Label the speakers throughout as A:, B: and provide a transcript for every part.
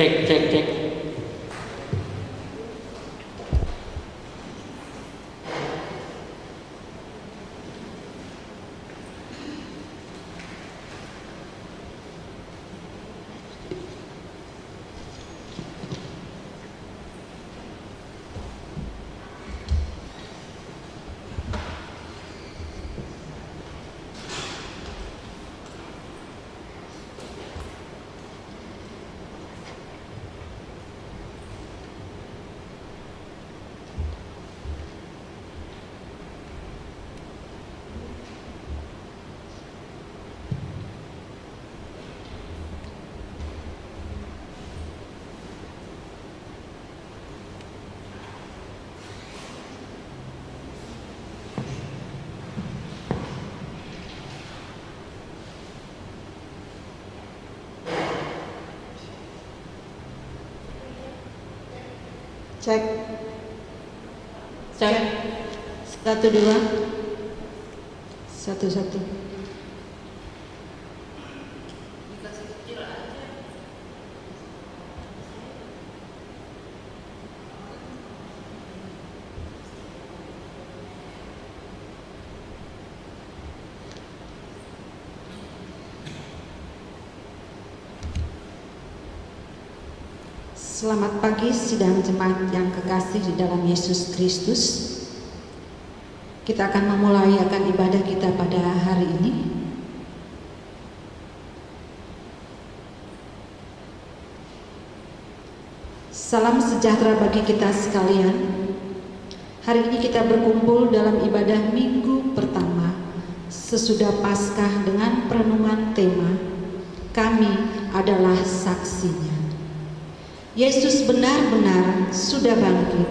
A: Cek, cek, cek.
B: Cek. Cek. 1 2 1 1.
C: Selamat pagi sidang jemaat yang kekasih di dalam Yesus Kristus. Kita akan memulai ibadah kita pada hari ini. Salam sejahtera bagi kita sekalian. Hari ini kita berkumpul dalam ibadah minggu pertama sesudah Paskah dengan perenungan tema Kami adalah Saksinya. Yesus benar-benar sudah bangkit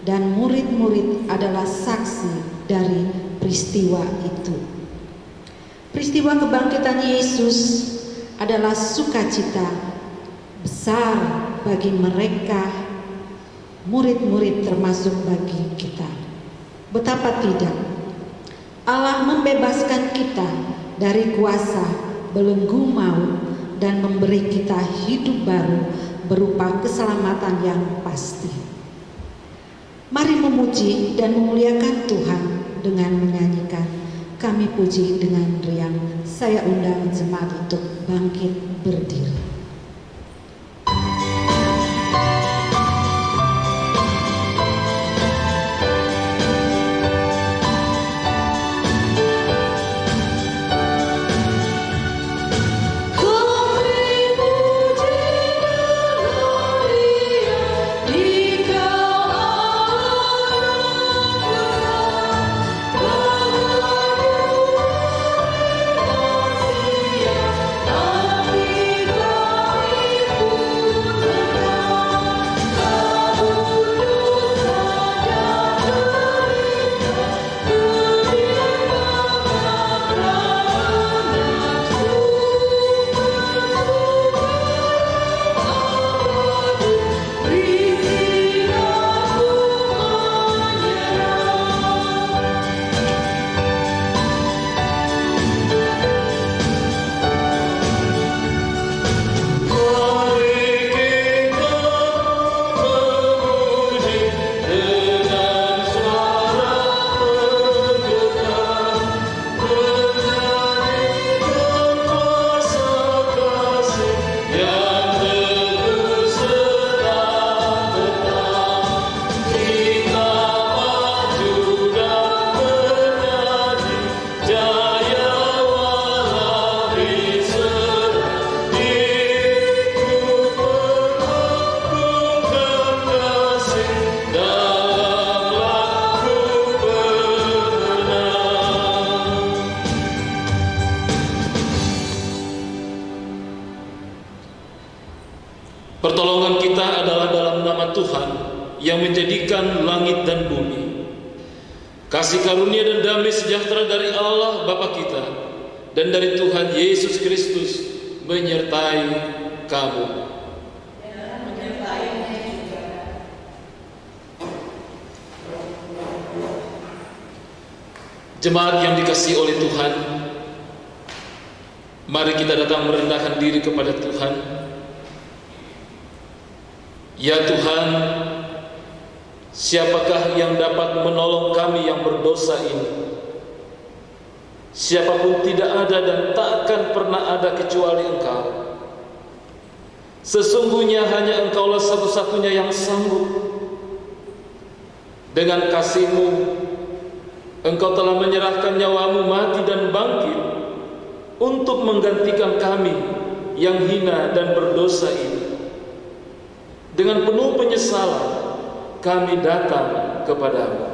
C: dan murid-murid adalah saksi dari peristiwa itu. Peristiwa kebangkitan Yesus adalah sukacita besar bagi mereka murid-murid termasuk bagi kita. Betapa tidak, Allah membebaskan kita dari kuasa belenggu maut dan memberi kita hidup baru berupa keselamatan yang pasti. Mari memuji dan memuliakan Tuhan dengan menyanyikan Kami Puji dengan riang. Saya undang jemaat untuk bangkit berdiri.
D: Pertolongan kita adalah dalam nama Tuhan yang menjadikan langit dan bumi. Kasih karunia dan damai sejahtera dari Allah Bapa kita dan dari Tuhan Yesus Kristus menyertai kamu. Jemaat yang dikasihi oleh Tuhan, mari kita datang merendahkan diri kepada Tuhan Ya Tuhan, siapakah yang dapat menolong kami yang berdosa ini? Siapapun tidak ada dan tak akan pernah ada kecuali Engkau. Sesungguhnya hanya Engkaulah satu-satunya yang sanggup. Dengan kasih-Mu, Engkau telah menyerahkan nyawa-Mu mati dan bangkit untuk menggantikan kami yang hina dan berdosa ini. Dengan penuh penyesalan kami datang kepadamu.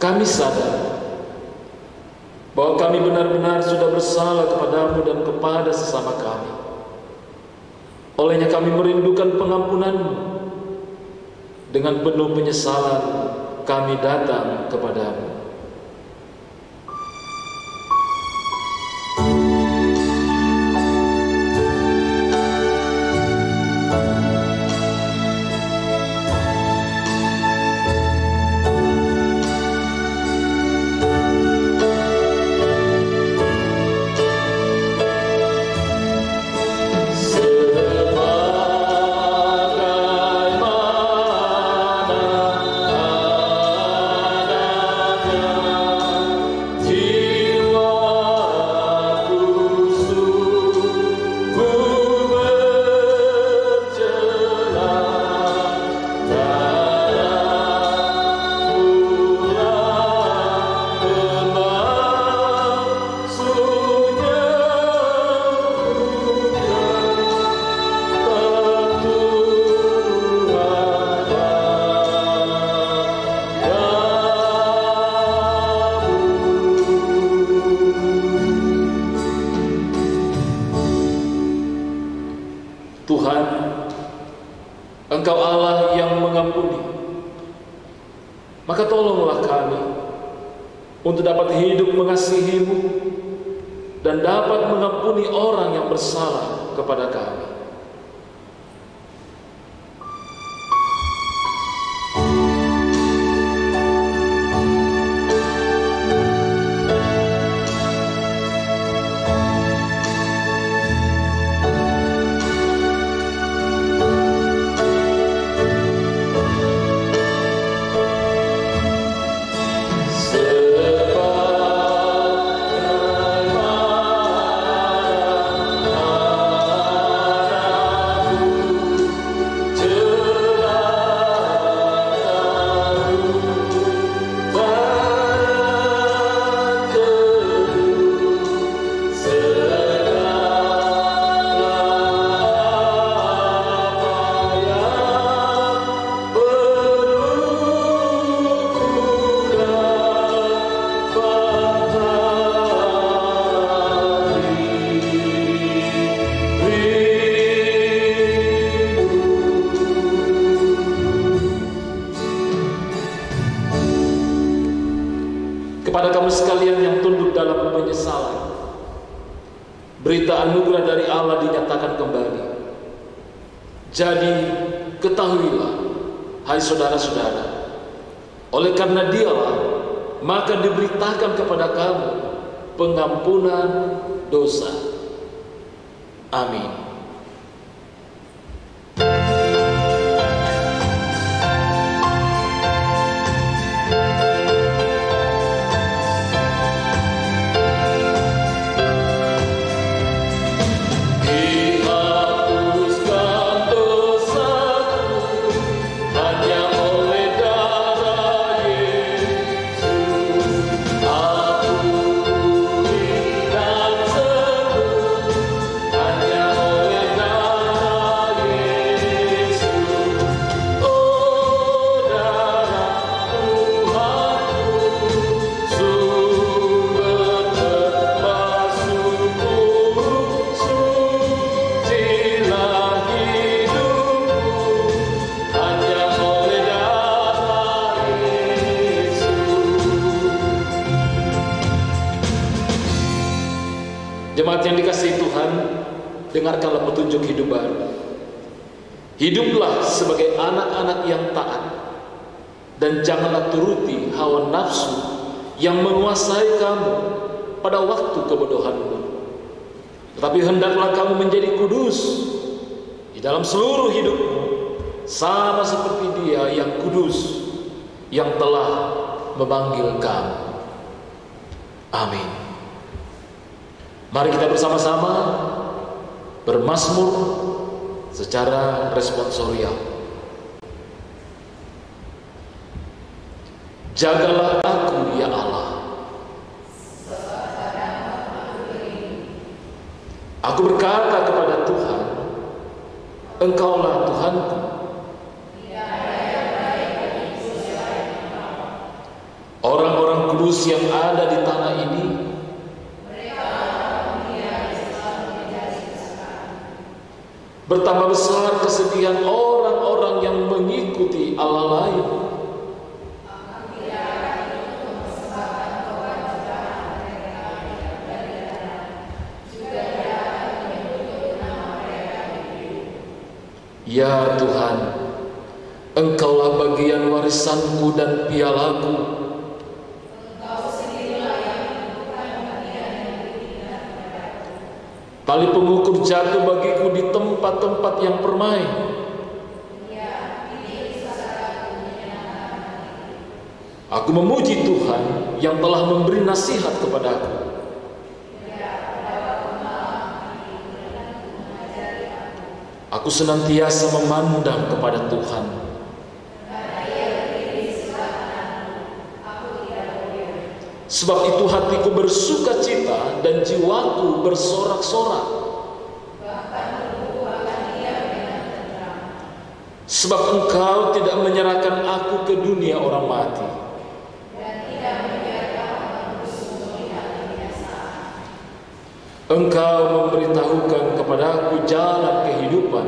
D: Kami sadar bahwa kami benar-benar sudah bersalah kepadamu dan kepada sesama kami. Olehnya kami merindukan pengampunan-Mu. Dengan penuh penyesalan kami datang kepadamu. Tuhan, Engkau Allah yang mengampuni. Maka tolonglah kami untuk dapat hidup mengasihi-Mu dan dapat mengampuni orang yang bersalah kepada kami. Kepada kamu sekalian yang tunduk dalam penyesalan, berita anugerah dari Allah dinyatakan kembali. Jadi ketahuilah, hai saudara-saudara, oleh karena Dialah, maka diberitakan kepada kamu pengampunan dosa. Amin.
A: Dihapuskan
D: Jemaat yang dikasihi Tuhan, dengarkanlah petunjuk hidup baru. Hiduplah sebagai anak-anak yang taat, dan janganlah turuti hawa nafsu yang menguasai kamu pada waktu kebodohanmu. Tetapi hendaklah kamu menjadi kudus di dalam seluruh hidupmu, sama seperti Dia yang kudus, yang telah memanggil kamu. Amin. Mari kita bersama-sama bermazmur secara responsorial. Jagalah aku ya Allah. Aku berkata kepada Tuhan, Engkaulah Tuhanku. Orang-orang kudus yang ada di tanah ini, bertambah besar kesedihan orang-orang yang mengikuti Allah lain. Ya Tuhan, Engkaulah bagian warisanku dan pialaku. Tali pengukur jatuh bagiku di tempat-tempat yang permai. Aku memuji Tuhan yang telah memberi nasihat kepadaku. Aku senantiasa memandang kepada Tuhan. Sebab itu hatiku bersuka cita dan jiwaku bersorak-sorak. Sebab Engkau tidak menyerahkan aku ke dunia orang mati. Engkau memberitahukan kepadaku jalan kehidupan.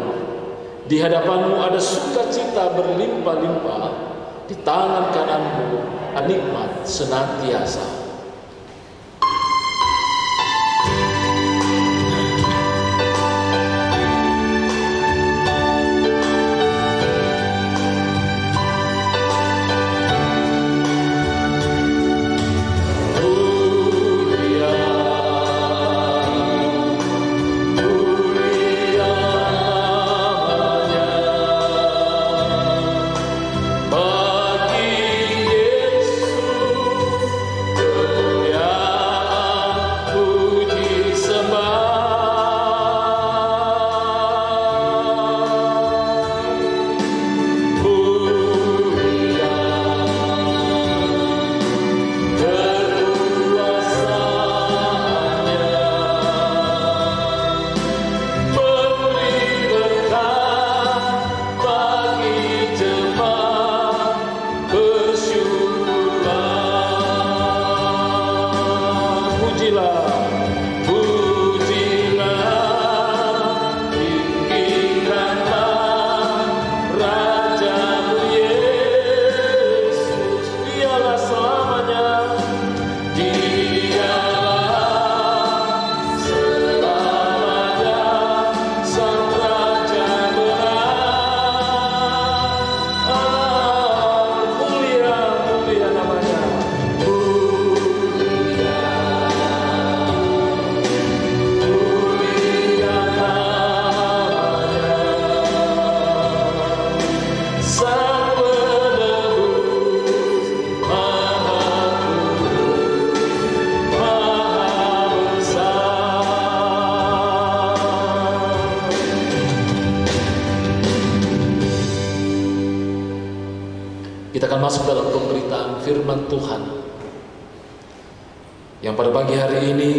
D: Di hadapanmu ada sukacita berlimpah-limpah. Di tangan kananmu nikmat senantiasa. Kita akan masuk dalam pemberitaan firman Tuhan yang pada pagi hari ini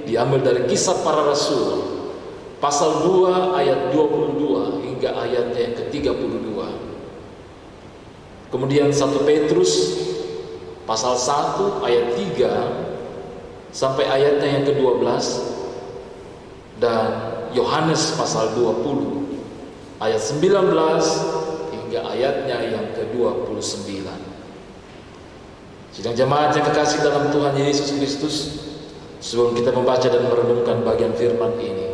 D: diambil dari Kisah Para Rasul pasal 2 ayat 22 hingga ayatnya yang ke-32. Kemudian 1 Petrus pasal 1 ayat 3 sampai ayatnya yang ke-12 dan Yohanes pasal 20 ayat 19 hingga ayatnya yang ke-29. Sidang jemaat yang kekasih dalam Tuhan Yesus Kristus, Sebelum kita membaca dan merenungkan bagian firman ini,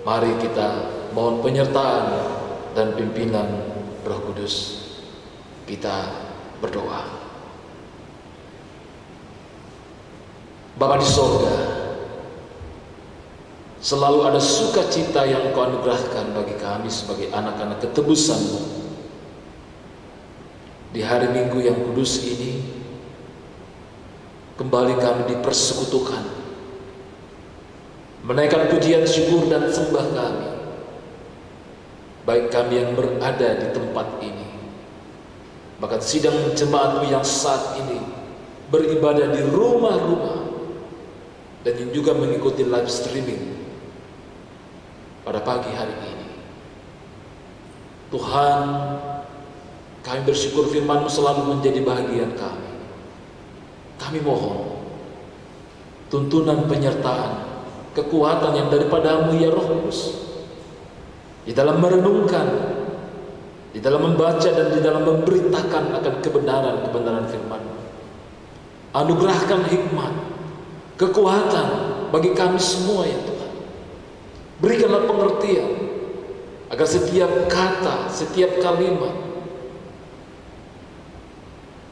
D: mari kita mohon penyertaan dan pimpinan Roh Kudus. Kita berdoa. Bapa di sorga, selalu ada sukacita yang Engkau anugerahkan bagi kami sebagai anak-anak ketebusan-Mu. Di hari Minggu yang kudus ini, kembali kami dipersekutukan, menaikkan pujian syukur dan sembah kami, baik kami yang berada di tempat ini, bahkan sidang jemaat-Mu yang saat ini beribadah di rumah-rumah, dan yang juga mengikuti live streaming pada pagi hari ini. Tuhan, kami bersyukur firman-Mu selalu menjadi bahagian kami. Kami mohon tuntunan penyertaan, kekuatan yang daripada-Mu ya Roh Kudus, di dalam merenungkan, di dalam membaca dan di dalam memberitakan akan kebenaran-kebenaran firman-Mu. Anugerahkan hikmat, kekuatan bagi kami semua ya Tuhan. Berikanlah pengertian agar setiap kata, setiap kalimat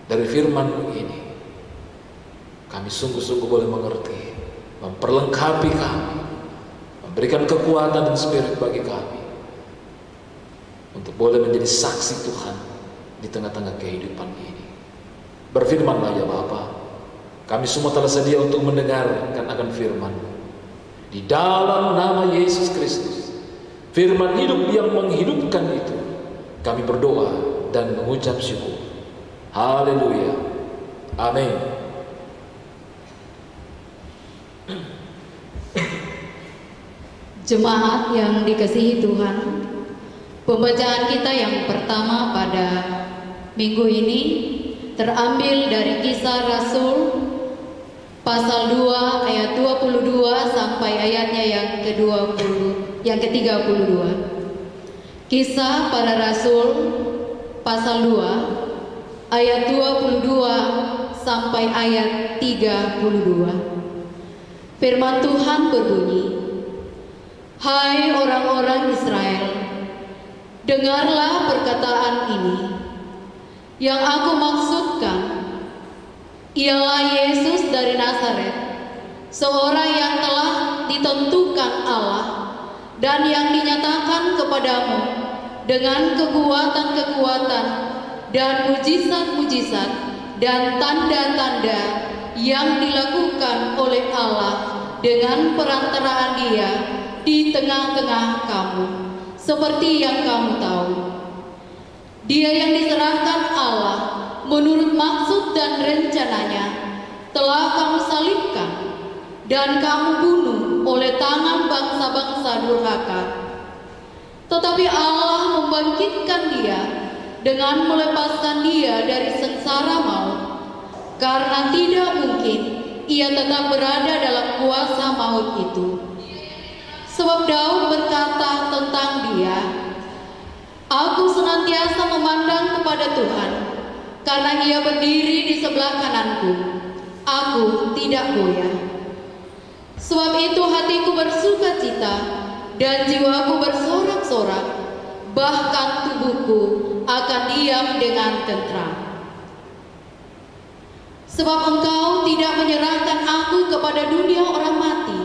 D: dari firman-Mu ini kami sungguh-sungguh boleh mengerti, memperlengkapi kami, memberikan kekuatan dan spirit bagi kami untuk boleh menjadi saksi Tuhan di tengah-tengah kehidupan ini. Berfirmanlah ya Bapa, kami semua telah sedia untuk mendengarkan akan firman-Mu. Di dalam nama Yesus Kristus, firman hidup yang menghidupkan itu, kami berdoa dan mengucap syukur. Haleluya. Amin.
B: Jemaat yang dikasihi Tuhan, pembacaan kita yang pertama pada minggu ini terambil dari Kisah Rasul pasal 2 ayat 22 sampai ayatnya yang ke-32. Kisah para Rasul pasal 2 ayat 22 sampai ayat 32. Firman Tuhan berbunyi, "Hai orang-orang Israel, dengarlah perkataan ini. Yang aku maksudkan ialah Yesus dari Nazaret, seorang yang telah ditentukan Allah dan yang dinyatakan kepadamu dengan kekuatan-kekuatan dan mujizat-mujizat dan tanda-tanda yang dilakukan oleh Allah dengan perantaraan Dia di tengah-tengah kamu, seperti yang kamu tahu. Dia yang diserahkan Allah menurut maksud dan rencananya telah kamu salibkan dan kamu bunuh oleh tangan bangsa-bangsa durhaka. Tetapi Allah membangkitkan Dia dengan melepaskan Dia dari sengsara maut, karena tidak mungkin Ia tetap berada dalam kuasa maut itu. Sebab Daud berkata tentang Dia, aku senantiasa memandang kepada Tuhan, karena Ia berdiri di sebelah kananku, aku tidak goyah. Sebab itu hatiku bersuka cita dan jiwaku bersorak-sorak, bahkan tubuhku akan diam dengan tentram. Sebab Engkau tidak menyerahkan aku kepada dunia orang mati,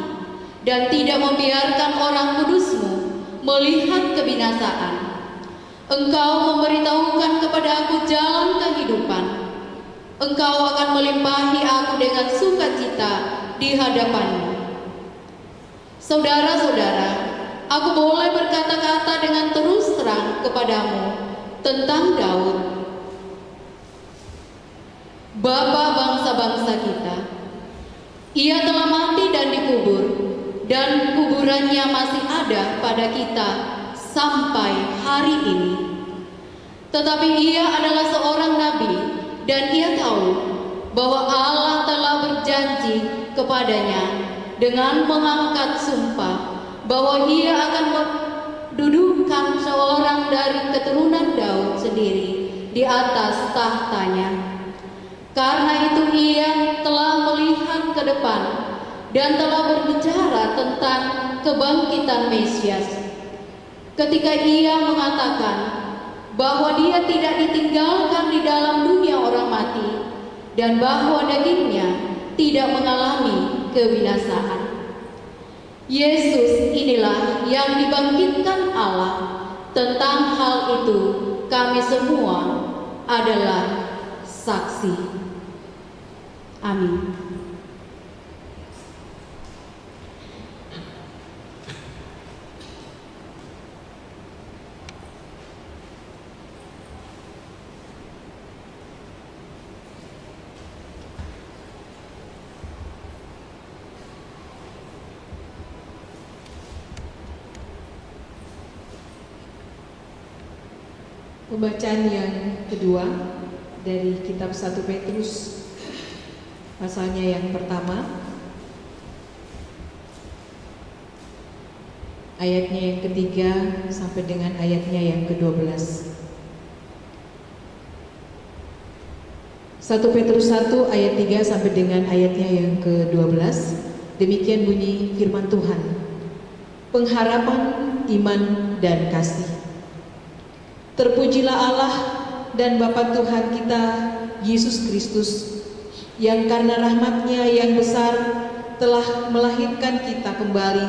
B: dan tidak membiarkan orang kudus-Mu melihat kebinasaan. Engkau memberitahukan kepada aku jalan kehidupan. Engkau akan melimpahi aku dengan sukacita di hadapan-Mu. Saudara-saudara, aku boleh berkata-kata dengan terus terang kepadamu tentang Daud, bapa bangsa-bangsa kita. Ia telah mati dan dikubur, dan kuburannya masih ada pada kita sampai hari ini. Tetapi ia adalah seorang nabi, dan ia tahu bahwa Allah telah berjanji kepadanya dengan mengangkat sumpah bahwa ia akan mendudukkan seorang dari keturunan Daud sendiri di atas tahtanya. Karena itu ia telah melihat ke depan dan telah berbicara tentang kebangkitan Mesias. Ketika ia mengatakan bahwa dia tidak ditinggalkan di dalam dunia orang mati dan bahwa dagingnya tidak mengalami kebinasaan. Yesus inilah yang dibangkitkan Allah. Tentang hal itu kami semua adalah saksi. Amin.
A: Pembacaan yang kedua dari kitab 1 Petrus pasalnya yang pertama, ayatnya yang ketiga sampai dengan ayatnya yang ke-12. 1 Petrus 1 ayat 3 sampai dengan ayatnya yang ke-12. Demikian bunyi firman Tuhan. Pengharapan, iman, dan kasih. Terpujilah Allah dan Bapa Tuhan kita Yesus Kristus, yang karena rahmat-Nya yang besar telah melahirkan kita kembali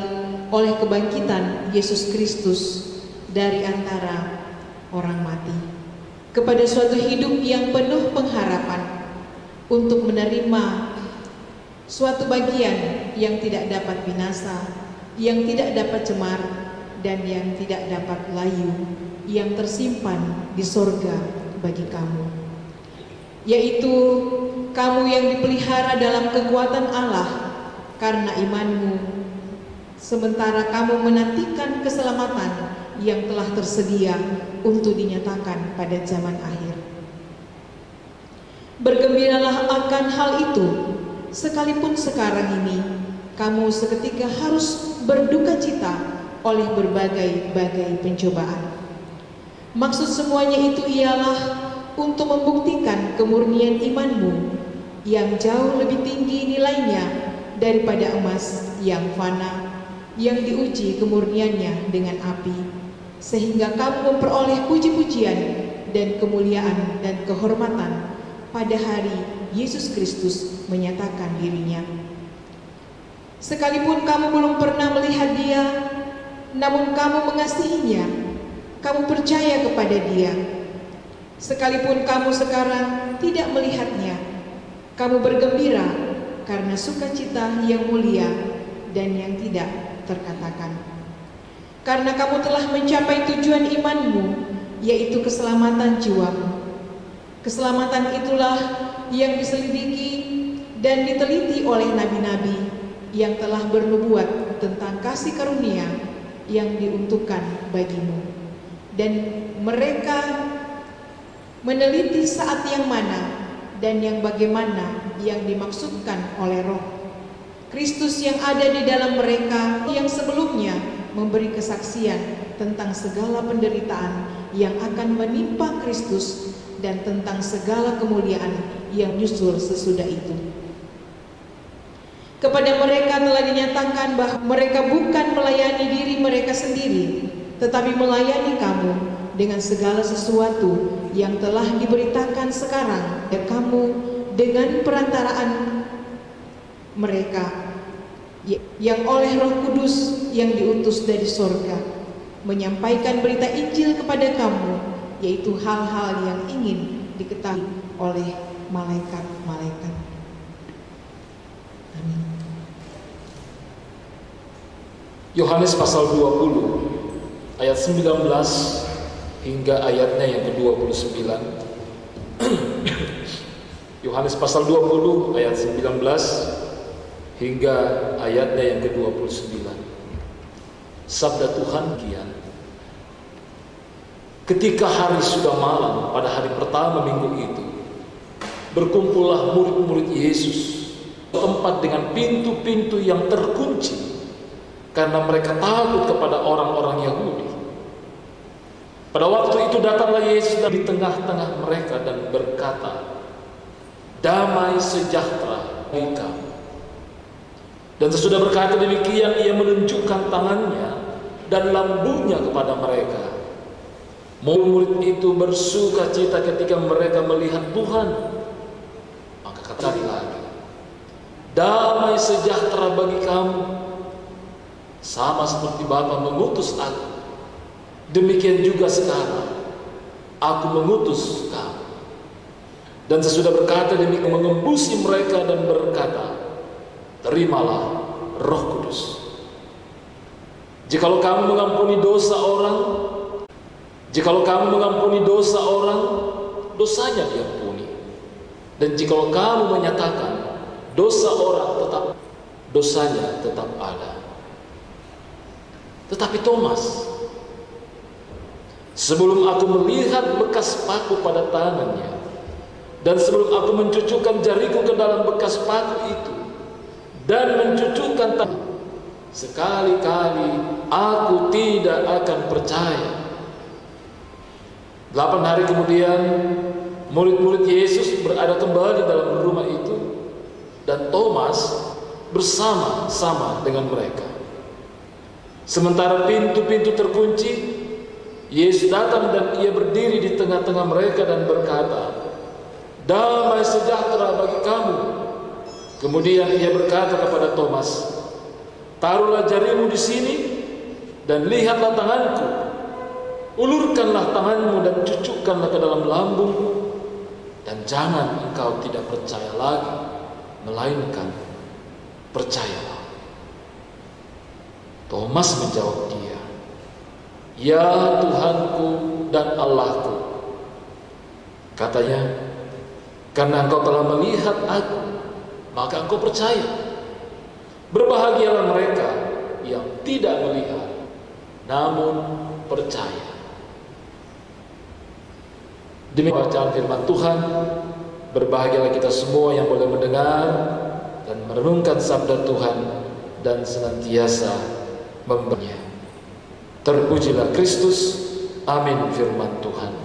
A: oleh kebangkitan Yesus Kristus dari antara orang mati, kepada suatu hidup yang penuh pengharapan, untuk menerima suatu bagian yang tidak dapat binasa, yang tidak dapat cemar, dan yang tidak dapat layu, yang tersimpan di sorga bagi kamu, yaitu kamu yang dipelihara dalam kekuatan Allah karena imanmu, sementara kamu menantikan keselamatan yang telah tersedia untuk dinyatakan pada zaman akhir. Bergembiralah akan hal itu, sekalipun sekarang ini kamu seketika harus berduka cita oleh berbagai-bagai pencobaan. Maksud semuanya itu ialah untuk membuktikan kemurnian imanmu yang jauh lebih tinggi nilainya daripada emas yang fana, yang diuji kemurniannya dengan api, sehingga kamu memperoleh puji-pujian dan kemuliaan dan kehormatan pada hari Yesus Kristus menyatakan dirinya. Sekalipun kamu belum pernah melihat Dia, namun kamu mengasihinya, kamu percaya kepada Dia. Sekalipun kamu sekarang tidak melihatnya, kamu bergembira karena sukacita yang mulia dan yang tidak terkatakan. Karena kamu telah mencapai tujuan imanmu, yaitu keselamatan jiwamu. Keselamatan itulah yang diselidiki dan diteliti oleh nabi-nabi yang telah bernubuat tentang kasih karunia yang diuntukkan bagimu. Dan mereka meneliti saat yang mana dan yang bagaimana yang dimaksudkan oleh Roh Kristus yang ada di dalam mereka, yang sebelumnya memberi kesaksian tentang segala penderitaan yang akan menimpa Kristus dan tentang segala kemuliaan yang nyusul sesudah itu. Kepada mereka telah dinyatakan bahwa mereka bukan melayani diri mereka sendiri, tetapi melayani kamu dengan segala sesuatu yang telah diberitakan sekarang, dan kamu dengan perantaraan mereka yang oleh Roh Kudus yang diutus dari sorga menyampaikan berita Injil kepada kamu, yaitu hal-hal yang ingin diketahui oleh malaikat-malaikat. Amin.
D: Yohanes pasal 20 ayat 19 hingga ayatnya yang ke-29. Yohanes pasal 20 ayat 19 hingga ayatnya yang ke-29. Sabda Tuhan kian. Ketika hari sudah malam pada hari pertama minggu itu, berkumpullah murid-murid Yesus ke tempat dengan pintu-pintu yang terkunci, karena mereka takut kepada orang-orang Yahudi. Pada waktu itu datanglah Yesus di tengah-tengah mereka dan berkata, "Damai sejahtera bagi kamu." Dan sesudah berkata demikian, ia menunjukkan tangannya dan lambungnya kepada mereka. Murid itu bersuka cita ketika mereka melihat Tuhan. Maka kata lagi, damai sejahtera bagi kamu, sama seperti Bapa mengutus aku, demikian juga sekarang aku mengutus kamu. Dan sesudah berkata demikian, mengembusi mereka dan berkata, terimalah Roh Kudus. Jikalau kamu mengampuni dosa orang, dosanya diampuni. Dan jikalau kamu menyatakan dosa orang, dosanya tetap ada. Tetapi Thomas, sebelum aku melihat bekas paku pada tangannya, dan sebelum aku mencucukkan jariku ke dalam bekas paku itu, dan mencucukkan tangan, sekali-kali aku tidak akan percaya. 8 hari kemudian, murid-murid Yesus berada kembali dalam rumah itu, dan Thomas bersama-sama dengan mereka. Sementara pintu-pintu terkunci, Yesus datang dan ia berdiri di tengah-tengah mereka dan berkata, damai sejahtera bagi kamu. Kemudian ia berkata kepada Thomas, taruhlah jarimu di sini dan lihatlah tanganku. Ulurkanlah tanganmu dan cucukkanlah ke dalam lambungmu, dan jangan engkau tidak percaya lagi, melainkan percayalah. Thomas menjawab dia, ya Tuhanku dan Allahku. Katanya, karena engkau telah melihat aku, maka engkau percaya. Berbahagialah mereka yang tidak melihat, namun percaya. Demi bacaan firman Tuhan, berbahagialah kita semua yang boleh mendengar dan merenungkan sabda Tuhan dan senantiasa memberinya. Terpujilah Kristus. Amin. Firman Tuhan.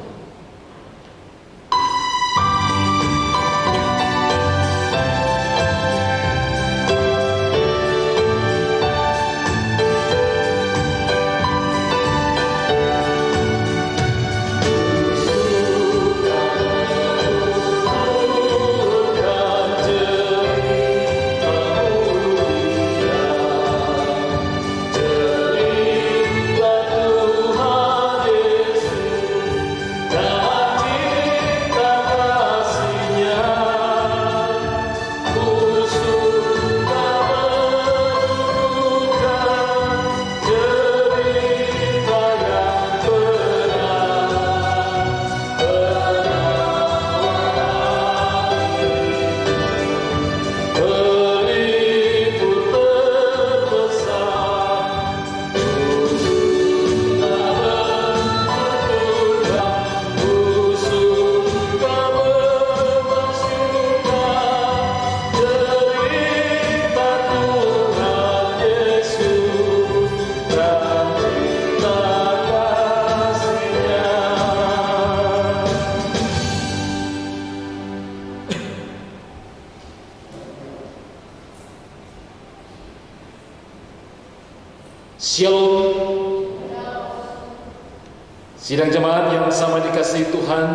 D: Shalom. Sidang jemaat yang sama dikasihi Tuhan,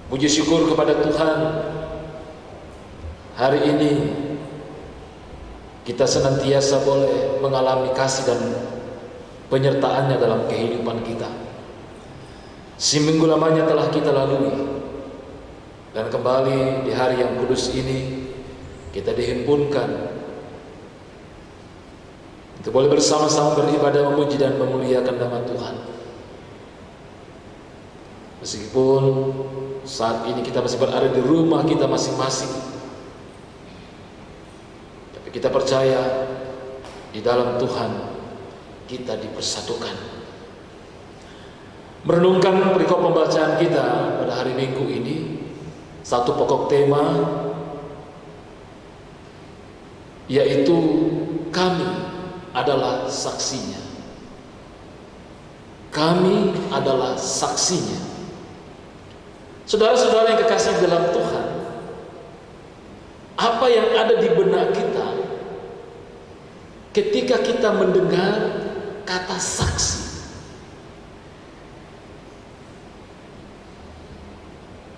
D: puji syukur kepada Tuhan. Hari ini kita senantiasa boleh mengalami kasih dan penyertaan-Nya dalam kehidupan kita. Seminggu lamanya telah kita lalui, dan kembali di hari yang kudus ini kita dihimpunkan untuk boleh bersama-sama beribadah, memuji dan memuliakan nama Tuhan. Meskipun saat ini kita masih berada di rumah kita masing-masing, tapi kita percaya di dalam Tuhan kita dipersatukan. Merenungkan perikop pembacaan kita pada hari Minggu ini, satu pokok tema, yaitu kami adalah saksinya. Kami adalah saksinya. Saudara-saudara yang kekasih dalam Tuhan, apa yang ada di benak kita ketika kita mendengar kata saksi?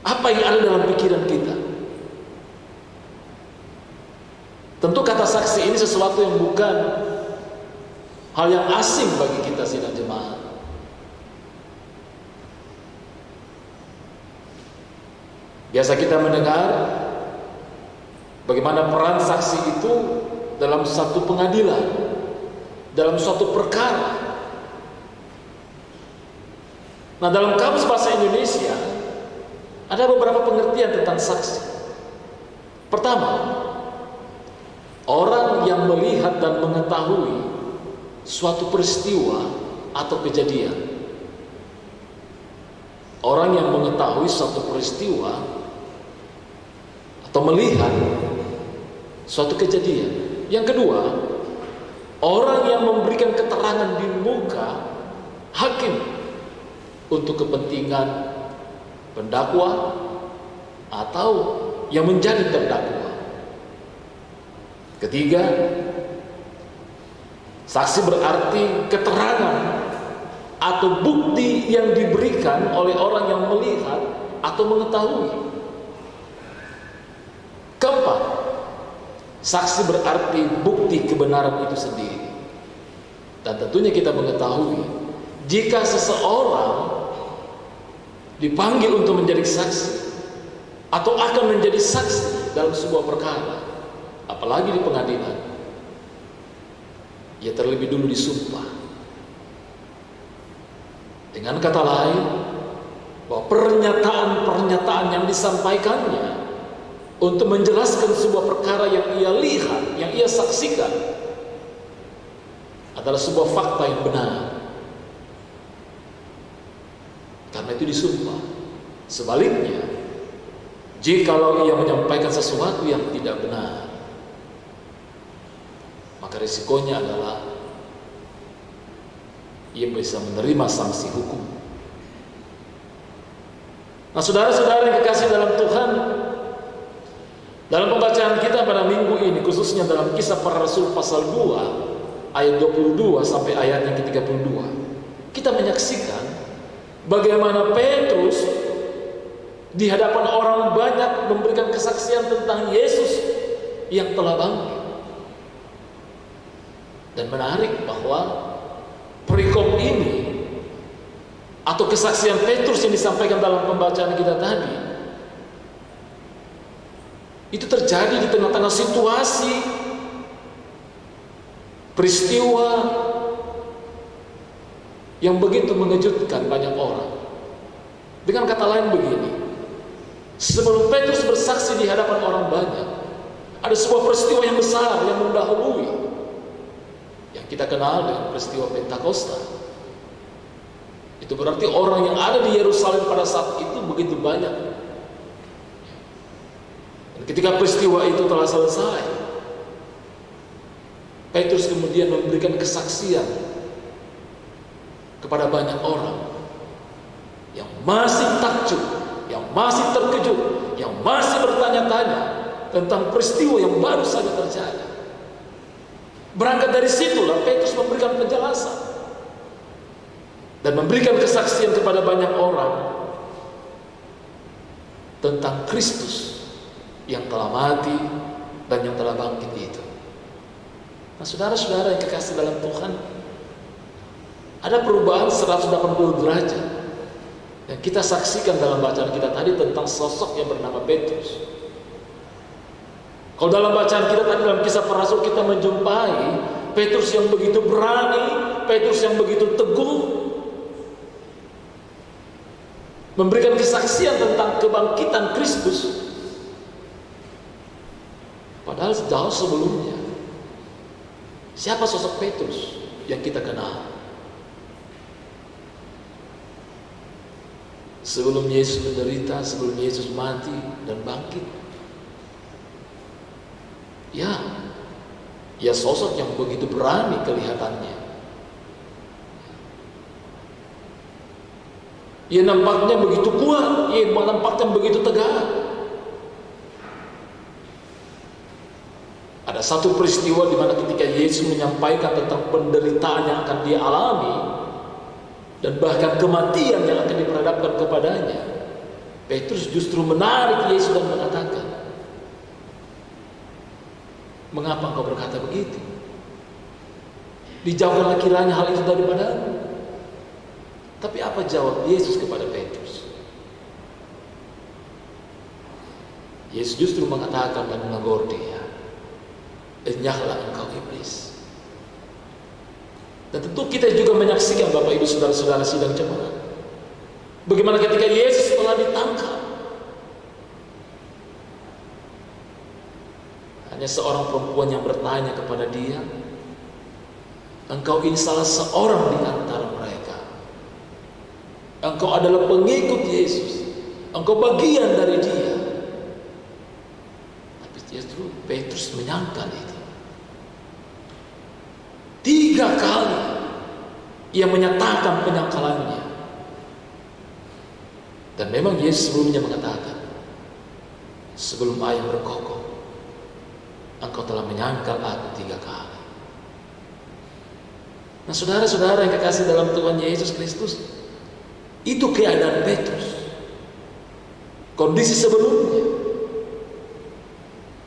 D: Apa yang ada dalam pikiran kita? Tentu kata saksi ini sesuatu yang bukan hal yang asing bagi kita sidang jemaat. Biasa kita mendengar bagaimana peran saksi itu dalam satu pengadilan, dalam suatu perkara. Nah, dalam kamus bahasa Indonesia ada beberapa pengertian tentang saksi. Pertama, orang yang melihat dan mengetahui suatu peristiwa atau kejadian. Orang yang mengetahui suatu peristiwa atau melihat suatu kejadian. Yang kedua, orang yang memberikan keterangan di muka hakim untuk kepentingan pendakwa atau yang menjadi terdakwa. Ketiga, saksi berarti keterangan atau bukti yang diberikan oleh orang yang melihat atau mengetahui. Keempat, saksi berarti bukti kebenaran itu sendiri. Dan tentunya kita mengetahui, jika seseorang dipanggil untuk menjadi saksi atau akan menjadi saksi dalam sebuah perkara, apalagi di pengadilan, ia terlebih dulu disumpah. Dengan kata lain, bahwa pernyataan-pernyataan yang disampaikannya untuk menjelaskan sebuah perkara yang ia lihat, yang ia saksikan, adalah sebuah fakta yang benar. Karena itu disumpah. Sebaliknya, jikalau ia menyampaikan sesuatu yang tidak benar, maka risikonya adalah ia bisa menerima sanksi hukum. Nah, saudara-saudara yang kekasih dalam Tuhan, dalam pembacaan kita pada minggu ini, khususnya dalam Kisah Para Rasul pasal 2 ayat 22 sampai ayat yang ke-32, kita menyaksikan bagaimana Petrus di hadapan orang banyak memberikan kesaksian tentang Yesus yang telah bangkit. Dan menarik bahwa perikop ini atau kesaksian Petrus yang disampaikan dalam pembacaan kita tadi, itu terjadi di tengah-tengah situasi peristiwa yang begitu mengejutkan banyak orang. Dengan kata lain begini, sebelum Petrus bersaksi di hadapan orang banyak, ada sebuah peristiwa yang besar yang mendahului, yang kita kenal dengan peristiwa Pentakosta. Itu berarti orang yang ada di Yerusalem pada saat itu begitu banyak. Dan ketika peristiwa itu telah selesai, Petrus kemudian memberikan kesaksian kepada banyak orang yang masih takjub, yang masih terkejut, yang masih bertanya-tanya tentang peristiwa yang baru saja terjadi. Berangkat dari situlah Petrus memberikan penjelasan dan memberikan kesaksian kepada banyak orang tentang Kristus yang telah mati dan yang telah bangkit itu. Nah, saudara-saudara yang kekasih dalam Tuhan, ada perubahan 180 derajat yang kita saksikan dalam bacaan kita tadi tentang sosok yang bernama Petrus. Kalau dalam bacaan kita tadi dalam Kisah Para Rasul, kita menjumpai Petrus yang begitu berani, Petrus yang begitu teguh, memberikan kesaksian tentang kebangkitan Kristus. Padahal jauh sebelumnya, siapa sosok Petrus yang kita kenal? Sebelum Yesus menderita, sebelum Yesus mati dan bangkit, ya sosok yang begitu berani kelihatannya. Ia nampaknya begitu kuat, ia nampaknya begitu tegar. Ada satu peristiwa di mana ketika Yesus menyampaikan tentang penderitaan yang akan dia alami dan bahkan kematian yang akan diperhadapkan kepadanya, Petrus justru menarik Yesus dan mengatakan, "Mengapa engkau berkata begitu? Dijauhkanlah kiranya hal itu daripadamu." Tapi apa jawab Yesus kepada Petrus? Yesus justru mengatakan dan menegur dia, "Enyahlah engkau iblis." Dan tentu kita juga menyaksikan Bapak Ibu Saudara-saudara sidang jemaat, bagaimana ketika Yesus telah ditangkap, hanya seorang perempuan yang bertanya kepada dia, "Engkau ini salah seorang di antara mereka. Engkau adalah pengikut Yesus. Engkau bagian dari dia." Tapi justru Petrus menyangkal itu. 3 kali ia menyatakan penyangkalannya. Dan memang Yesus sebelumnya mengatakan, "Sebelum ayam berkokok, engkau telah menyangkal aku 3 kali." Nah, saudara-saudara yang kekasih dalam Tuhan Yesus Kristus, itu keadaan Petrus, kondisi sebelumnya.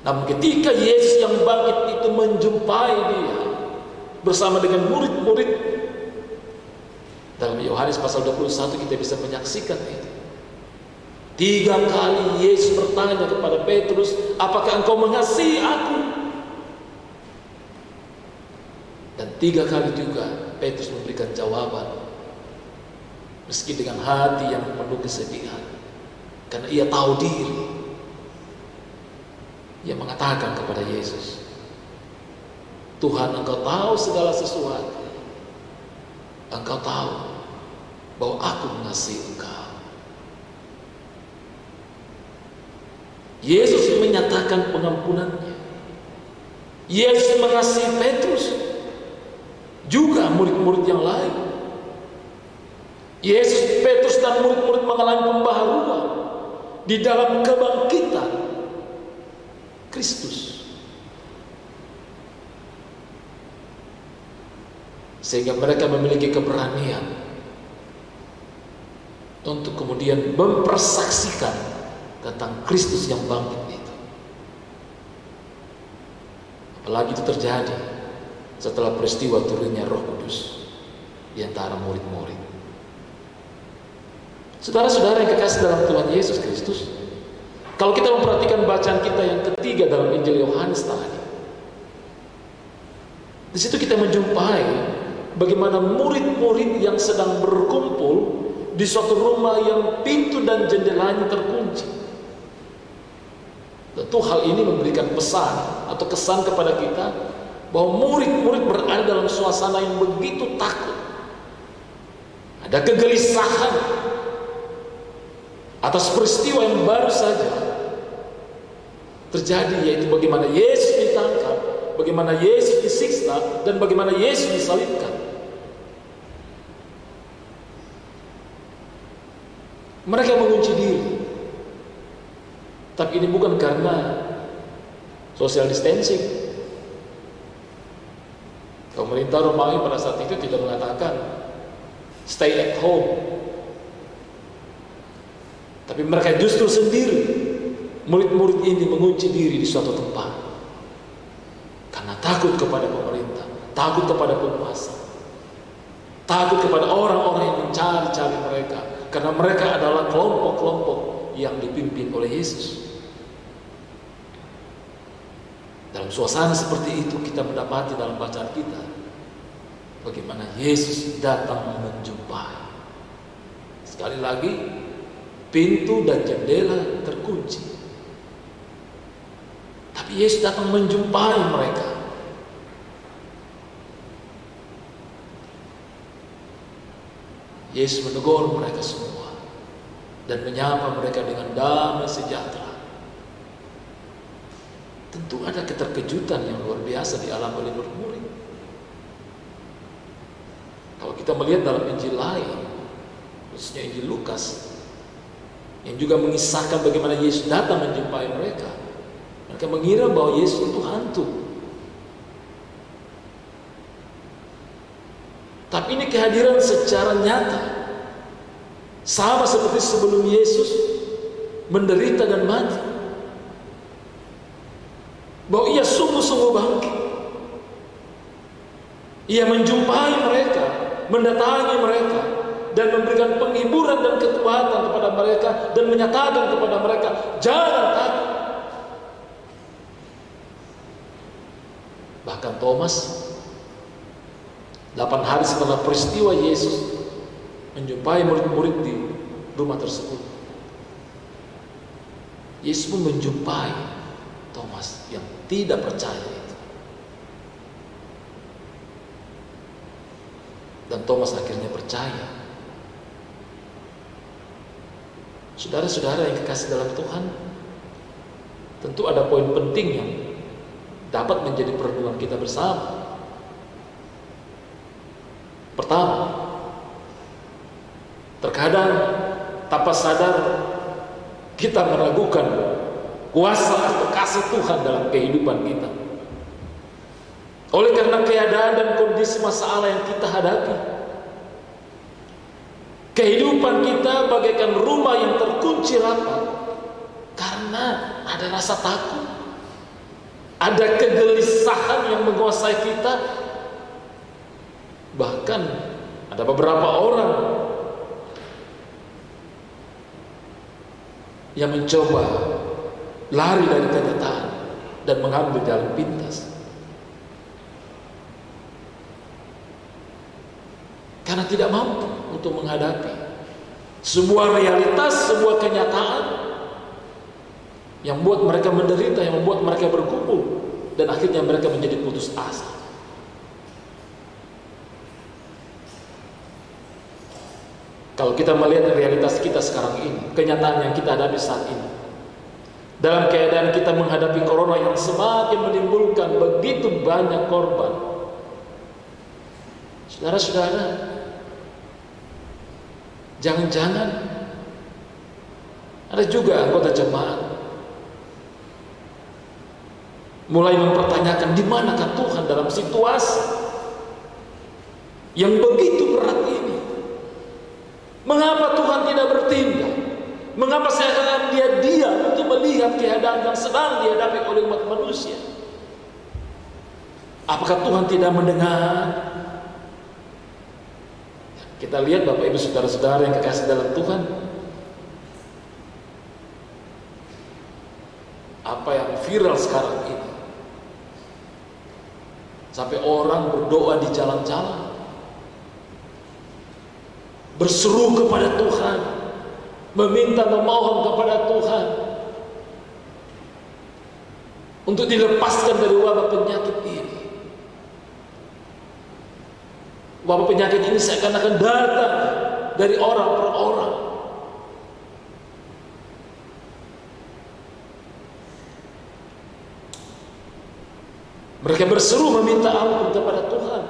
D: Namun ketika Yesus yang bangkit itu menjumpai dia bersama dengan murid-murid, dalam Yohanes pasal 21 kita bisa menyaksikan itu. 3 kali Yesus bertanya kepada Petrus, "Apakah engkau mengasihi aku?" Dan 3 kali juga Petrus memberikan jawaban, meski dengan hati yang penuh kesedihan, karena ia tahu diri. Ia mengatakan kepada Yesus, "Tuhan, engkau tahu segala sesuatu. Engkau tahu bahwa aku mengasihi engkau." Yesus menyatakan pengampunannya. Yesus mengasihi Petrus, juga murid-murid yang lain. Yesus, Petrus dan murid-murid mengalami pembaharuan di dalam kebangkitan Kristus, sehingga mereka memiliki keberanian untuk kemudian mempersaksikan tentang Kristus yang bangkit itu. Apalagi itu terjadi setelah peristiwa turunnya Roh Kudus di antara murid-murid. Saudara-saudara yang kekasih dalam Tuhan Yesus Kristus, kalau kita memperhatikan bacaan kita yang ketiga dalam Injil Yohanes tadi, di situ kita menjumpai bagaimana murid-murid yang sedang berkumpul di suatu rumah yang pintu dan jendelanya terkunci. Tentu hal ini memberikan pesan atau kesan kepada kita bahwa murid-murid berada dalam suasana yang begitu takut. Ada kegelisahan atas peristiwa yang baru saja terjadi, yaitu bagaimana Yesus ditangkap, bagaimana Yesus disiksa, dan bagaimana Yesus disalibkan. Mereka mengunci diri. Tapi ini bukan karena social distancing. Pemerintah Romawi pada saat itu tidak mengatakan stay at home. Tapi mereka justru sendiri, murid-murid ini mengunci diri di suatu tempat karena takut kepada pemerintah, takut kepada penguasa, takut kepada orang-orang yang mencari-cari mereka, karena mereka adalah kelompok-kelompok yang dipimpin oleh Yesus. Dalam suasana seperti itu kita mendapati dalam bacaan kita bagaimana Yesus datang menjumpai. Sekali lagi, pintu dan jendela terkunci, tapi Yesus datang menjumpai mereka. Yesus menegur mereka semua dan menyapa mereka dengan damai sejahtera. Tentu ada keterkejutan yang luar biasa dialami oleh murid-murid. Kalau kita melihat dalam Injil lain, khususnya Injil Lukas, yang juga mengisahkan bagaimana Yesus datang menjumpai mereka, mereka mengira bahwa Yesus itu hantu Tapi ini kehadiran secara nyata, sama seperti sebelum Yesus menderita dan mati, bahwa ia sungguh-sungguh bangkit. Ia menjumpai mereka, mendatangi mereka, dan memberikan penghiburan dan kekuatan kepada mereka, dan menyatakan kepada mereka, jangan takut. Bahkan Thomas, 8 hari setelah peristiwa Yesus menjumpai murid-murid di rumah tersebut, Yesus pun menjumpai Thomas yang tidak percaya itu. Dan Thomas akhirnya percaya. Saudara-saudara yang kekasih dalam Tuhan, tentu ada poin penting yang dapat menjadi perenungan kita bersama. Pertama, terkadang tanpa sadar kita meragukan kuasa atau kasih Tuhan dalam kehidupan kita, oleh karena keadaan dan kondisi masalah yang kita hadapi. Kehidupan kita bagaikan rumah yang terkunci rapat karena ada rasa takut, ada kegelisahan yang menguasai kita. Bahkan ada beberapa orang yang mencoba lari dari kenyataan dan mengambil jalan pintas, karena tidak mampu untuk menghadapi sebuah realitas, sebuah kenyataan yang membuat mereka menderita, yang membuat mereka bergumul, dan akhirnya mereka menjadi putus asa. Kalau kita melihat realitas kita sekarang ini, kenyataan yang kita hadapi saat ini, dalam keadaan kita menghadapi corona yang semakin menimbulkan begitu banyak korban, saudara-saudara, jangan-jangan ada juga anggota jemaat mulai mempertanyakan di manakah Tuhan dalam situasi yang begitu berat ini. Mengapa Tuhan tidak bertindak? Mengapa seakan Dia diam untuk melihat keadaan yang sedang dihadapi oleh umat manusia? Apakah Tuhan tidak mendengar? Kita lihat Bapak Ibu saudara-saudara yang kekasih dalam Tuhan, apa yang viral sekarang ini, sampai orang berdoa di jalan-jalan, berseru kepada Tuhan, meminta, memohon kepada Tuhan untuk dilepaskan dari wabah penyakit ini. Wabah penyakit ini seakan-akan datang dari orang per orang. Mereka berseru meminta ampun kepada Tuhan.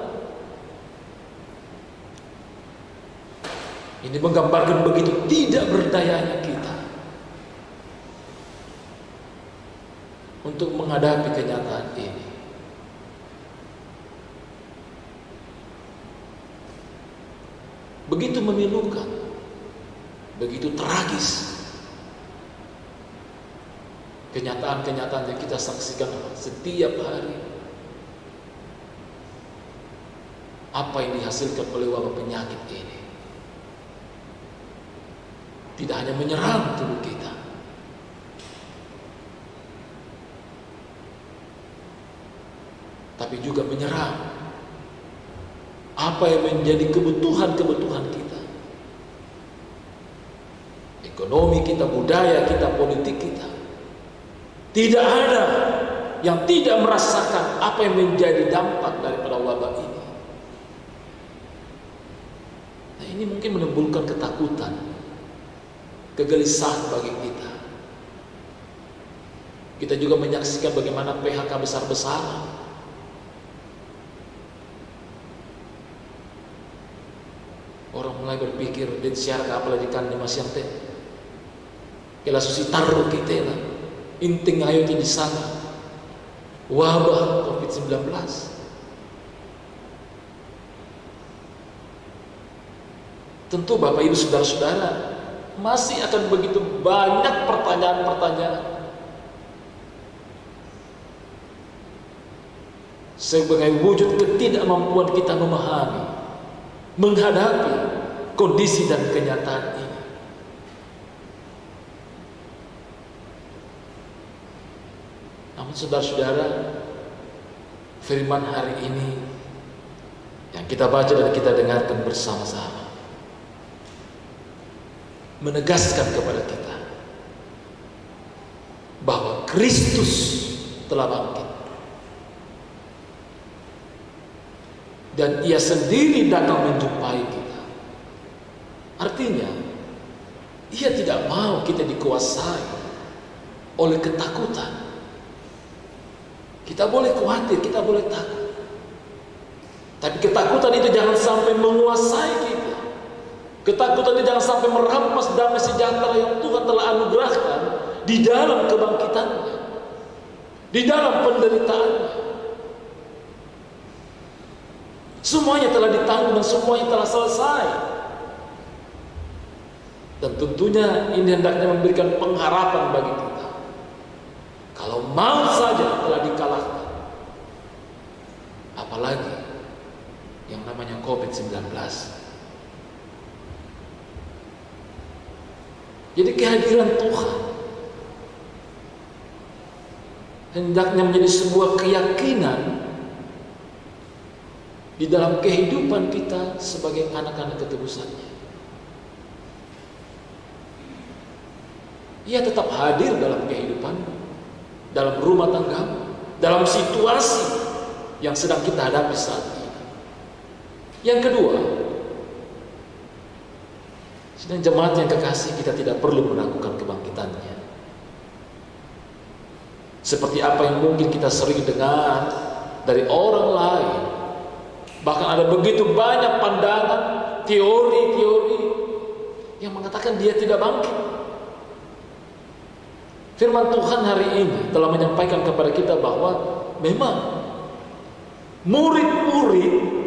D: Ini menggambarkan begitu tidak berdayanya kita untuk menghadapi kenyataan ini. Begitu memilukan, begitu tragis kenyataan-kenyataan yang kita saksikan setiap hari. Apa yang dihasilkan oleh wabah penyakit ini tidak hanya menyerang tubuh kita, tapi juga menyerang apa yang menjadi kebutuhan-kebutuhan kita. Ekonomi kita, budaya kita, politik kita. Tidak ada yang tidak merasakan apa yang menjadi dampak daripada wabah ini. Nah, ini mungkin menimbulkan ketakutan, kegelisahan bagi kita. Kita juga menyaksikan bagaimana PHK besar-besaran. Orang mulai berpikir dan siarka apalagi kan di masih teh. Kela susi taruh kita lah. Inting ayo di sana. Wabah COVID-19. Tentu Bapak Ibu Saudara-saudara, masih akan begitu banyak pertanyaan-pertanyaan sebagai wujud ketidakmampuan kita memahami, menghadapi kondisi dan kenyataan ini. Namun saudara-saudara, firman hari ini yang kita baca dan kita dengarkan bersama-sama menegaskan kepada kita bahwa Kristus telah bangkit dan Ia sendiri datang menjumpai kita. Artinya Ia tidak mau kita dikuasai oleh ketakutan. Kita boleh khawatir, kita boleh takut, tapi ketakutan itu jangan sampai menguasai kita. Ketakutan itu jangan sampai merampas damai sejahtera yang Tuhan telah anugerahkan di dalam kebangkitannya, di dalam penderitaannya. Semuanya telah ditanggung dan semuanya telah selesai. Dan tentunya ini hendaknya memberikan pengharapan bagi kita. Kalau maut saja telah dikalahkan, apalagi yang namanya COVID-19. Jadi kehadiran Tuhan hendaknya menjadi sebuah keyakinan di dalam kehidupan kita sebagai anak-anak ketebusannya. Ia tetap hadir dalam kehidupan, dalam rumah tangga, dalam situasi yang sedang kita hadapi saat ini. Yang kedua, sedang jemaat yang kekasih, kita tidak perlu meragukan kebangkitannya. Seperti apa yang mungkin kita sering dengar dari orang lain. Bahkan ada begitu banyak pandangan, teori-teori yang mengatakan Dia tidak bangkit. Firman Tuhan hari ini telah menyampaikan kepada kita bahwa memang murid-murid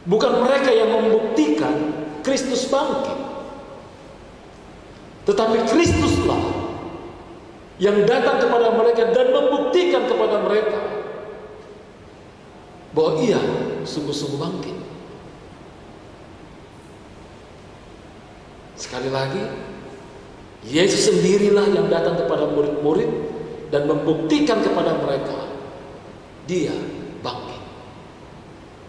D: bukan mereka yang membuktikan Kristus bangkit, tetapi Kristuslah yang datang kepada mereka dan membuktikan kepada mereka bahwa Ia sungguh-sungguh bangkit. Sekali lagi, Yesus sendirilah yang datang kepada murid-murid dan membuktikan kepada mereka Dia bangkit.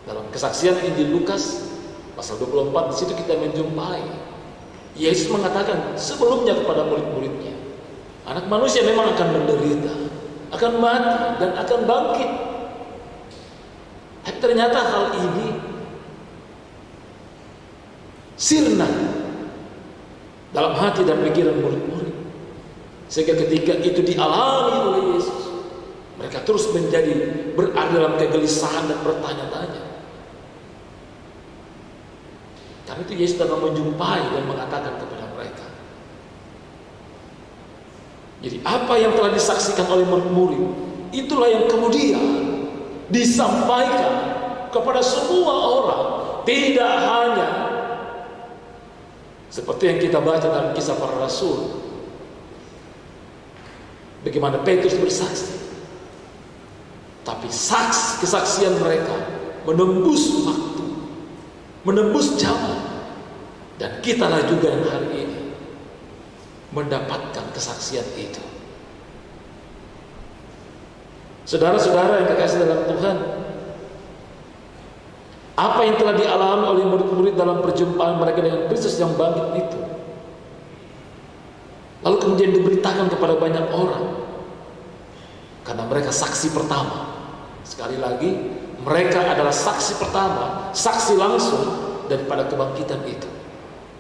D: Dalam kesaksian Injil Lukas pasal 24, di situ kita menjumpai Yesus mengatakan sebelumnya kepada murid-muridnya, anak manusia memang akan menderita, akan mati dan akan bangkit. Tapi ternyata hal ini sirna dalam hati dan pikiran murid-murid, sehingga ketika itu dialami oleh Yesus, mereka terus menjadi berada dalam kegelisahan dan bertanya-tanya. Karena itu Yesus datang menjumpai dan mengatakan kepada mereka. Jadi apa yang telah disaksikan oleh murid-murid, itulah yang kemudian disampaikan kepada semua orang. Tidak hanya seperti yang kita baca dalam Kisah Para Rasul, bagaimana Petrus bersaksi, tapi kesaksian mereka menembus waktu, menembus zaman, dan kitalah juga yang hari ini mendapatkan kesaksian itu. Saudara-saudara yang kekasih dalam Tuhan, apa yang telah dialami oleh murid-murid dalam perjumpaan mereka dengan Kristus yang bangkit itu, lalu kemudian diberitakan kepada banyak orang, karena mereka saksi pertama. Sekali lagi, mereka adalah saksi pertama, saksi langsung daripada kebangkitan itu.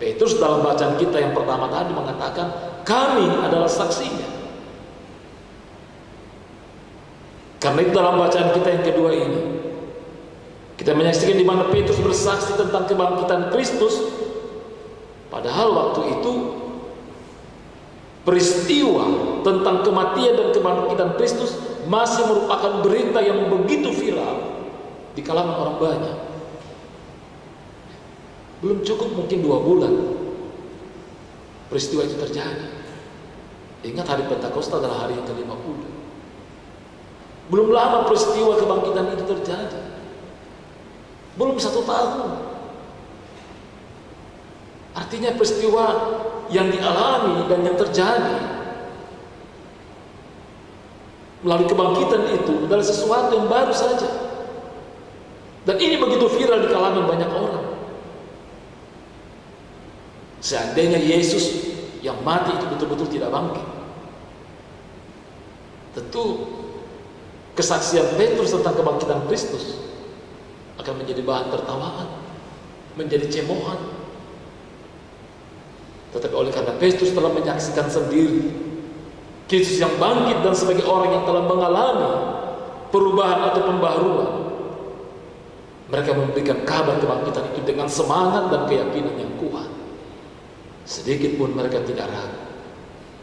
D: Petrus dalam bacaan kita yang pertama tadi mengatakan, kami adalah saksinya. Karena itu dalam bacaan kita yang kedua ini, kita menyaksikan di mana Petrus bersaksi tentang kebangkitan Kristus, padahal waktu itu peristiwa tentang kematian dan kebangkitan Kristus masih merupakan berita yang begitu viral di kalangan orang banyak. Belum cukup mungkin 2 bulan peristiwa itu terjadi. Ingat, hari Pentakosta adalah hari yang ke-50. Belum lama peristiwa kebangkitan itu terjadi. Belum 1 tahun. Artinya peristiwa yang dialami dan yang terjadi melalui kebangkitan itu adalah sesuatu yang baru saja. Dan ini begitu viral di kalangan banyak orang. Seandainya Yesus yang mati itu betul-betul tidak bangkit, tentu kesaksian Petrus tentang kebangkitan Kristus akan menjadi bahan tertawaan, menjadi cemohan. Tetapi oleh karena Petrus telah menyaksikan sendiri Kristus yang bangkit, dan sebagai orang yang telah mengalami perubahan atau pembaharuan, mereka memberikan kabar kebangkitan itu dengan semangat dan keyakinan yang kuat. Sedikit pun mereka tidak ragu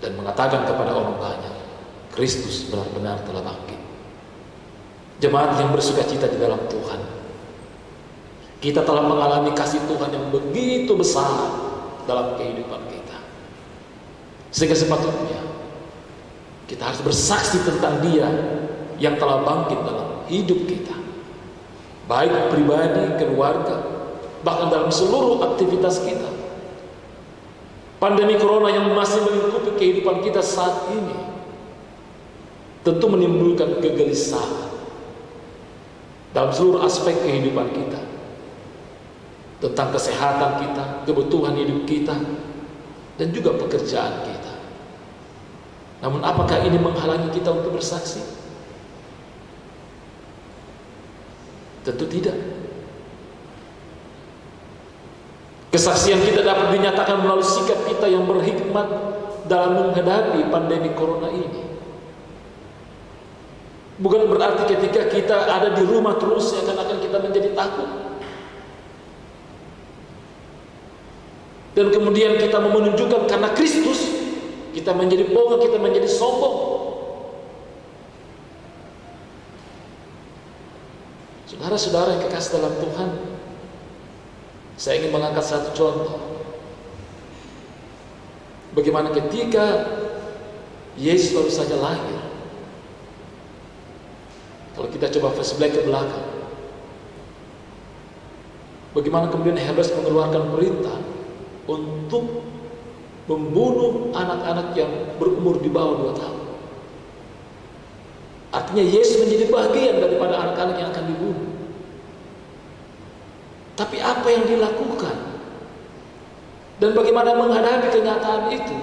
D: dan mengatakan kepada orang banyak, Kristus benar-benar telah bangkit. Jemaat yang bersuka cita di dalam Tuhan, kita telah mengalami kasih Tuhan yang begitu besar dalam kehidupan kita, sehingga sepatutnya kita harus bersaksi tentang Dia yang telah bangkit dalam hidup kita, baik pribadi, keluarga, bahkan dalam seluruh aktivitas kita. Pandemi Corona yang masih melingkupi kehidupan kita saat ini tentu menimbulkan kegelisahan dalam seluruh aspek kehidupan kita, tentang kesehatan kita, kebutuhan hidup kita, dan juga pekerjaan kita. Namun apakah ini menghalangi kita untuk bersaksi? Tentu tidak. Kesaksian kita dapat dinyatakan melalui sikap kita yang berhikmat dalam menghadapi pandemi Corona ini. Bukan berarti ketika kita ada di rumah terus akan kita menjadi takut, dan kemudian kita mau menunjukkan karena Kristus kita menjadi bohong, kita menjadi sombong. Saudara-saudara yang kekasih dalam Tuhan, saya ingin mengangkat satu contoh. Bagaimana ketika Yesus baru saja lahir. Kalau kita coba flashback ke belakang, bagaimana kemudian Herodes mengeluarkan perintah untuk membunuh anak-anak yang berumur di bawah 2 tahun. Artinya Yesus menjadi bagian daripada anak-anak yang akan dibunuh. Tapi apa yang dilakukan dan bagaimana menghadapi kenyataan itu?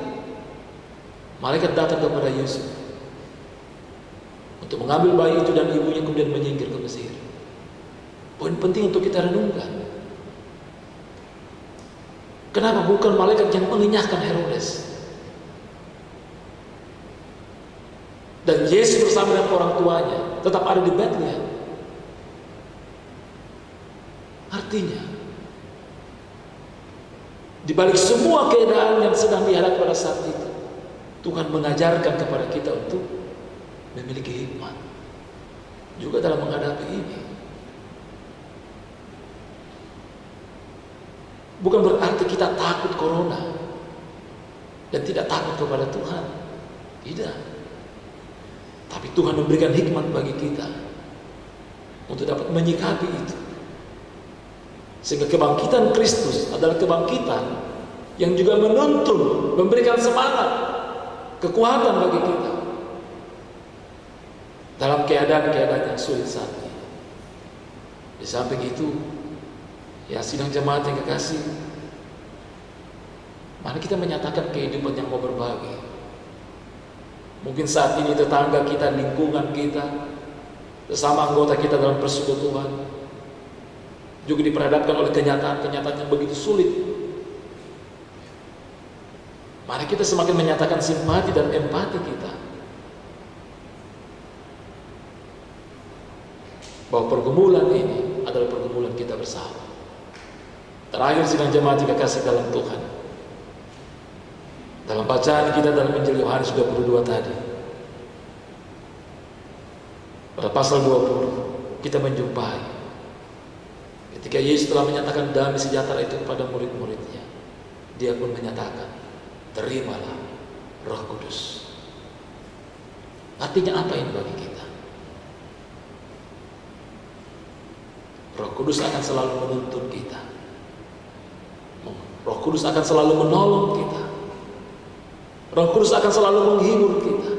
D: Malaikat datang kepada Yusuf untuk mengambil bayi itu dan ibunya kemudian menyingkir ke Mesir. Poin penting untuk kita renungkan, kenapa bukan malaikat yang mengenyahkan Herodes? Dan Yesus bersama dengan orang tuanya tetap ada di Bethlehem. Artinya, di balik semua keadaan yang sedang dihadapi pada saat itu, Tuhan mengajarkan kepada kita untuk memiliki hikmat juga dalam menghadapi ini. Bukan berarti kita takut Corona dan tidak takut kepada Tuhan, tidak. Tapi Tuhan memberikan hikmat bagi kita untuk dapat menyikapi itu. Sehingga kebangkitan Kristus adalah kebangkitan yang juga menuntun, memberikan semangat, kekuatan bagi kita dalam keadaan-keadaan yang sulit saat ini. Di samping itu, ya sidang jemaat yang kekasih, mari kita menyatakan kehidupan yang mau berbagi. Mungkin saat ini tetangga kita, lingkungan kita, sesama anggota kita dalam persekutuan juga diperhadapkan oleh kenyataan-kenyataan yang begitu sulit. Mari kita semakin menyatakan simpati dan empati kita, bahwa pergumulan ini adalah pergumulan kita bersama. Terakhir sidang jemaat yang kekasih dalam Tuhan, dalam bacaan kita dalam Injil Yohanes 22 tadi, pada pasal 20 kita menjumpai Ketika Yesus telah menyatakan damai sejahtera itu kepada murid-muridnya, dia pun menyatakan, terimalah Roh Kudus. Artinya apa ini bagi kita? Roh Kudus akan selalu menuntun kita. Roh Kudus akan selalu menolong kita. Roh Kudus akan selalu menghibur kita.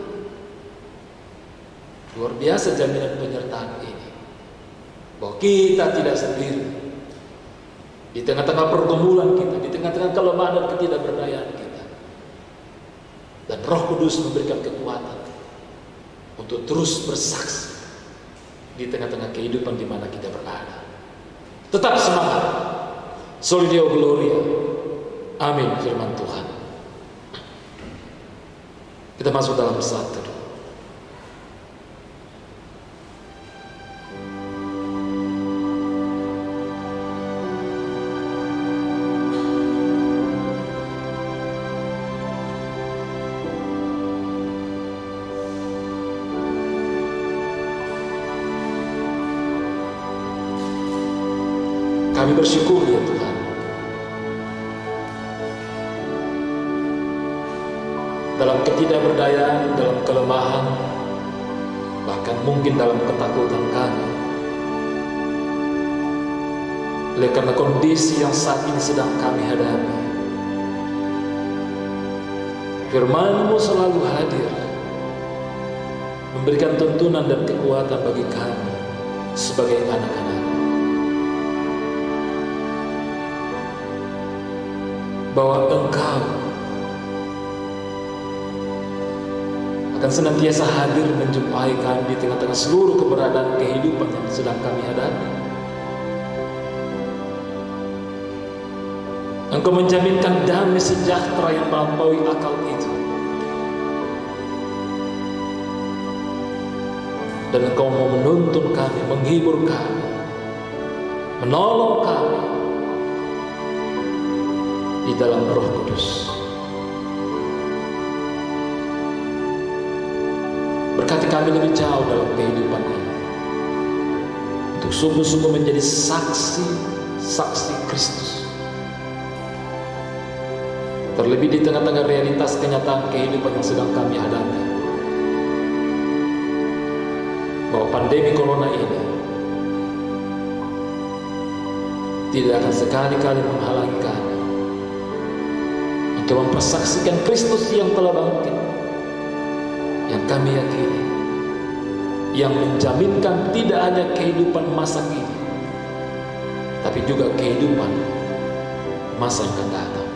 D: Luar biasa jaminan penyertaan ini, bahwa kita tidak sendiri di tengah-tengah pergumulan kita, di tengah-tengah kelemahan dan ketidakberdayaan kita. Dan Roh Kudus memberikan kekuatan untuk terus bersaksi di tengah-tengah kehidupan di mana kita berada. Tetap semangat. Soli Deo Gloria. Amin firman Tuhan. Kita masuk dalam saat teduh. Kami bersyukur ya Tuhan, dalam ketidakberdayaan, dalam kelemahan, bahkan mungkin dalam ketakutan kami, oleh karena kondisi yang saat ini sedang kami hadapi, firman-Mu selalu hadir, memberikan tuntunan dan kekuatan bagi kami sebagai anak-anak. Bahwa Engkau akan senantiasa hadir menjumpai kami di tengah-tengah seluruh keberadaan kehidupan yang sedang kami hadapi. Engkau menjaminkan damai sejahtera yang melampaui akal itu. Dan Engkau mau menuntun kami, menghibur kami, menolong kami di dalam Roh Kudus. Berkati kami lebih jauh dalam kehidupan ini, untuk sungguh-sungguh menjadi saksi Kristus. Terlebih di tengah-tengah realitas kenyataan kehidupan yang sedang kami hadapi, bahwa pandemi corona ini tidak akan sekali-kali menghalangi kami untuk mempersaksikan Kristus yang telah bangkit, yang kami yakini, yang menjaminkan tidak hanya kehidupan masa kini, tapi juga kehidupan masa yang akan datang,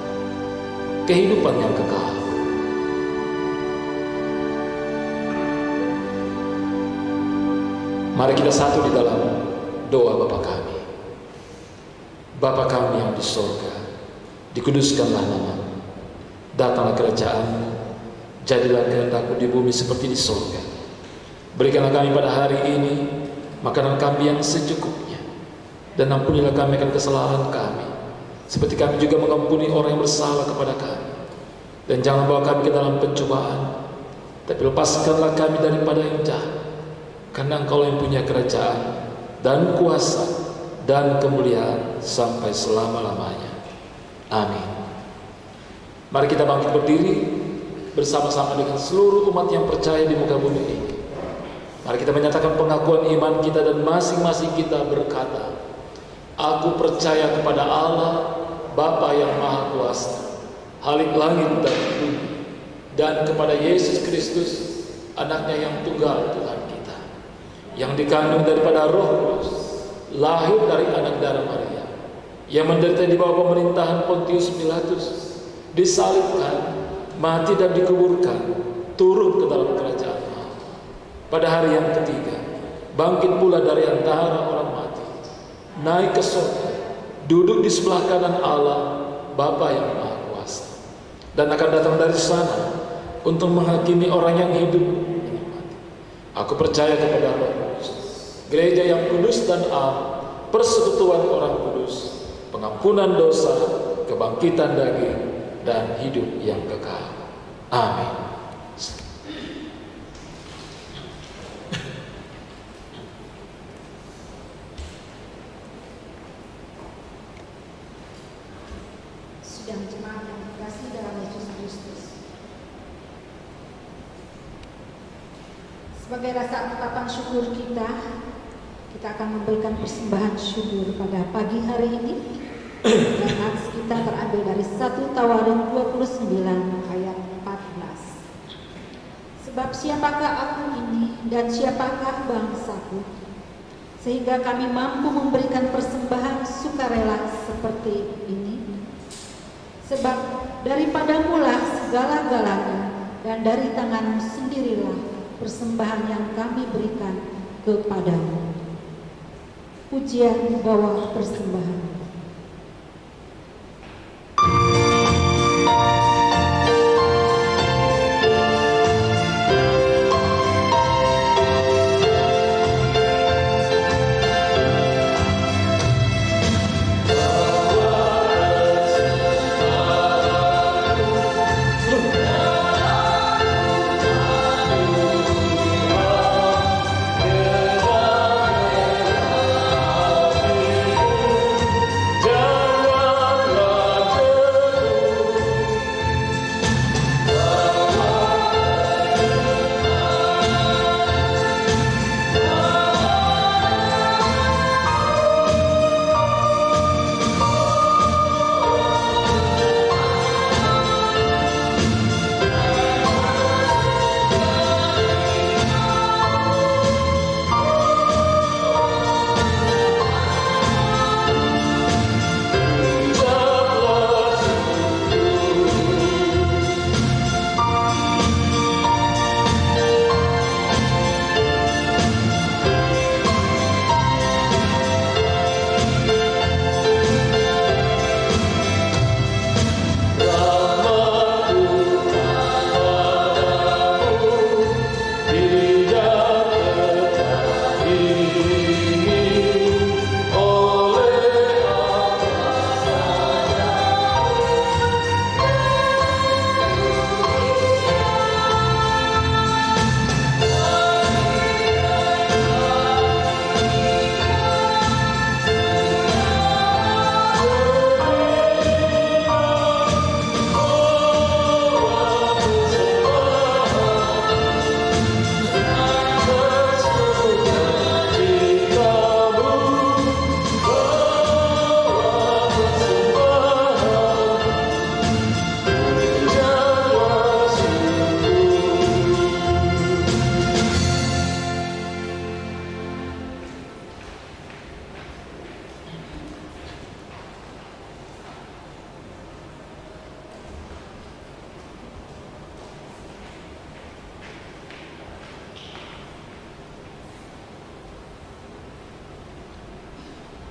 D: kehidupan yang kekal. Mari kita satu di dalam doa Bapa kami. Bapa kami yang di sorga, dikuduskanlah nama-Mu. Datanglah kerajaan-Mu, jadilah kehendak-Mu di bumi seperti di sorga. Berikanlah kami pada hari ini makanan kami yang secukupnya, dan ampunilah kami akan kesalahan kami, seperti kami juga mengampuni orang yang bersalah kepada kami. Dan jangan bawa kami ke dalam pencobaan, tapi lepaskanlah kami daripada yang jahat, karena Engkau yang punya kerajaan dan kuasa dan kemuliaan sampai selama-lamanya. Amin. Mari kita bangkit berdiri bersama-sama dengan seluruh umat yang percaya di muka bumi ini. Mari kita menyatakan pengakuan iman kita, dan masing-masing kita berkata, aku percaya kepada Allah, Bapa yang Maha Kuasa, Khalik langit dan bumi, dan kepada Yesus Kristus, Anaknya yang tunggal Tuhan kita, yang dikandung daripada Roh Kudus, lahir dari anak darah Maria, yang menderita di bawah pemerintahan Pontius Pilatus, disalibkan, mati dan dikuburkan, turun ke dalam kerajaan Allah. Pada hari yang ketiga, bangkit pula dari antara orang mati, naik ke surga, duduk di sebelah kanan Allah, Bapa yang Maha Kuasa, dan akan datang dari sana untuk menghakimi orang yang hidup dan yang mati. Aku percaya kepada Roh Kudus, gereja yang kudus dan am, persekutuan orang kudus, pengampunan dosa, kebangkitan daging, dan hidup yang kekal. Amin.
C: Sebagai rasa ungkapan syukur kita akan memberikan persembahan syukur pada pagi hari ini. Dan nats kita terambil dari 1 Tawarin 29 ayat 14. Sebab siapakah aku ini dan siapakah bangsaku, sehingga kami mampu memberikan persembahan sukarela seperti ini? Sebab daripadamulah segala-galanya, dan dari tanganmu sendirilah persembahan yang kami berikan kepadamu. Pujian bawah persembahan.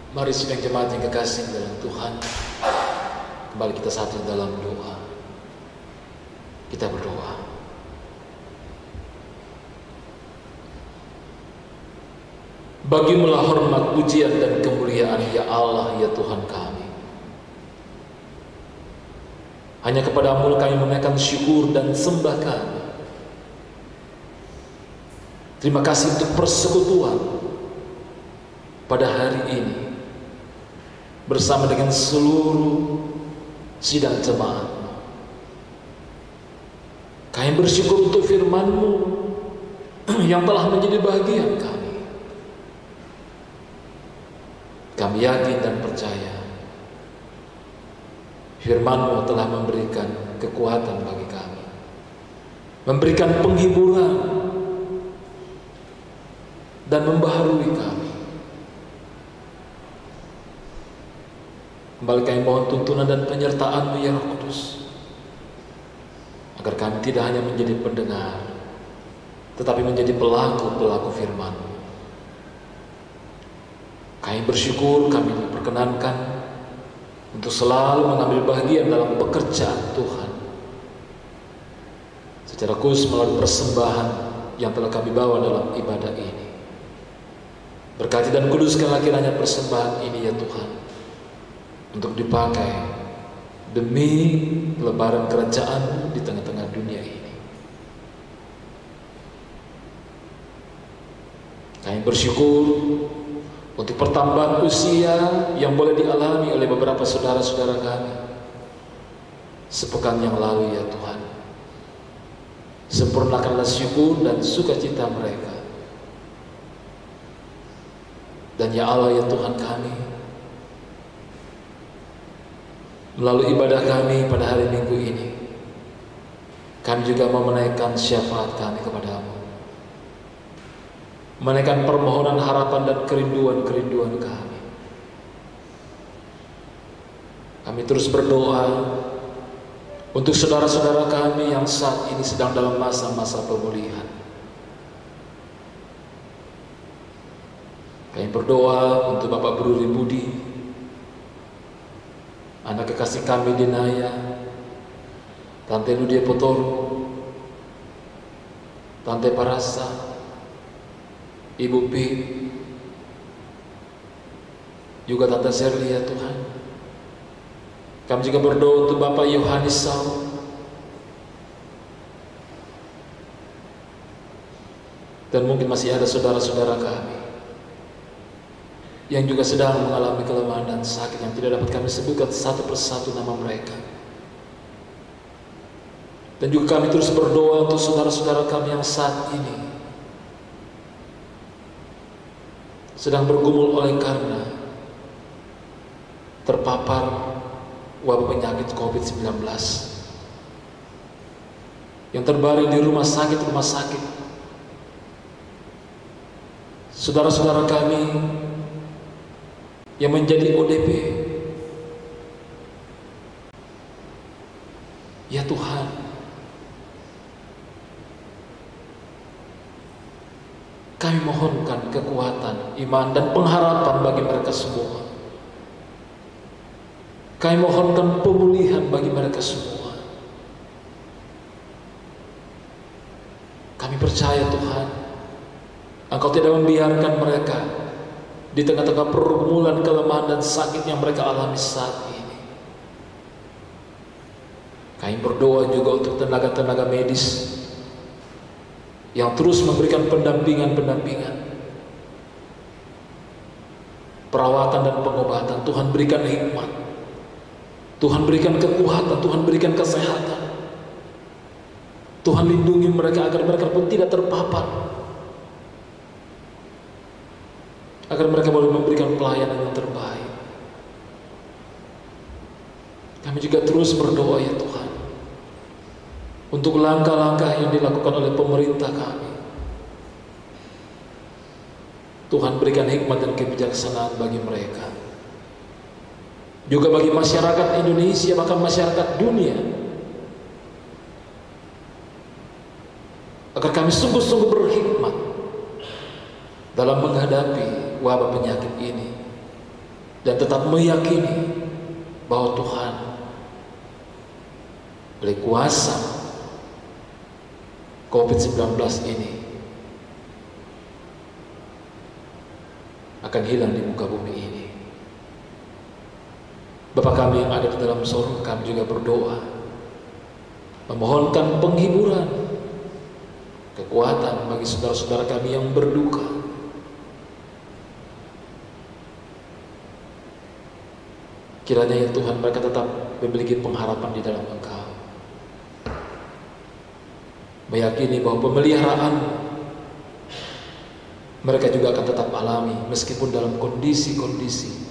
D: Mari sidang jemaat yang kekasih dalam Tuhan, kembali kita satu dalam doa. Kita berdoa. Bagimulah hormat, pujian dan kemuliaan ya Allah, ya Tuhan kami. Hanya kepadamu kami menaikkan syukur dan sembah kami. Terima kasih untuk persekutuan pada hari ini bersama dengan seluruh sidang jemaat. Kami bersyukur untuk firman-Mu yang telah menjadi bagian kami. Kami yakin dan percaya firman-Mu telah memberikan kekuatan bagi kami, memberikan penghiburan dan membaharui kami. Kembali kami mohon tuntunan dan penyertaan-Mu ya Roh Kudus, agar kami tidak hanya menjadi pendengar, tetapi menjadi pelaku-pelaku firman-Mu. Kami bersyukur kami diperkenankan untuk selalu mengambil bagian dalam pekerjaan Tuhan, secara khusus melalui persembahan yang telah kami bawa dalam ibadah ini. Berkati dan kuduskanlah kiranya persembahan ini ya Tuhan, untuk dipakai demi pelebaran kerajaan di tengah-tengah dunia ini. Kami bersyukur untuk pertambahan usia yang boleh dialami oleh beberapa saudara-saudara kami sepekan yang lalu ya Tuhan. Sempurnakanlah syukur dan sukacita mereka. Dan ya Allah, ya Tuhan kami, melalui ibadah kami pada hari Minggu ini, kami juga mau menaikkan syafaat kami kepadamu, menaikkan permohonan harapan dan kerinduan-kerinduan kami. Kami terus berdoa untuk saudara-saudara kami yang saat ini sedang dalam masa-masa pemulihan. Kami berdoa untuk Bapak Bruri Budi, anak kekasih kami Dinaya, Tante Ludia Potoro, Tante Parasa, Ibu P, juga Tante Serli, ya Tuhan. Kami juga berdoa untuk Bapak Yohanes Sau, dan mungkin masih ada saudara-saudara kami yang juga sedang mengalami kelemahan dan sakit yang tidak dapat kami sebutkan satu persatu nama mereka. Dan juga kami terus berdoa untuk saudara-saudara kami yang saat ini sedang bergumul oleh karena terpapar wabah penyakit COVID-19, yang terbaring di rumah sakit. Saudara-saudara kami yang menjadi ODP, ya Tuhan, kami mohonkan kekuatan, iman, dan pengharapan bagi mereka semua. Kami mohonkan pemulihan bagi mereka semua. Kami percaya Tuhan, Engkau tidak membiarkan mereka di tengah-tengah pergumulan, kelemahan, dan sakit yang mereka alami saat ini. Kami berdoa juga untuk tenaga-tenaga medis yang terus memberikan pendampingan, perawatan dan pengobatan. Tuhan berikan hikmat, Tuhan berikan kekuatan, Tuhan berikan kesehatan. Tuhan lindungi mereka agar mereka pun tidak terpapar, agar mereka boleh memberikan pelayanan yang terbaik. Kami juga terus berdoa, ya Tuhan, untuk langkah-langkah yang dilakukan oleh pemerintah kami. Tuhan berikan hikmat dan kebijaksanaan bagi mereka, juga bagi masyarakat Indonesia, bahkan masyarakat dunia, agar kami sungguh-sungguh berhikmat dalam menghadapi wabah penyakit ini, dan tetap meyakini bahwa Tuhan oleh kuasa COVID-19 ini akan hilang di muka bumi ini. Bapa kami yang ada di dalam surga, kami juga berdoa memohonkan penghiburan, kekuatan bagi saudara-saudara kami yang berduka. Kiranya ya Tuhan, mereka tetap memiliki pengharapan di dalam Engkau, meyakini bahwa pemeliharaan mereka juga akan tetap alami meskipun dalam kondisi-kondisi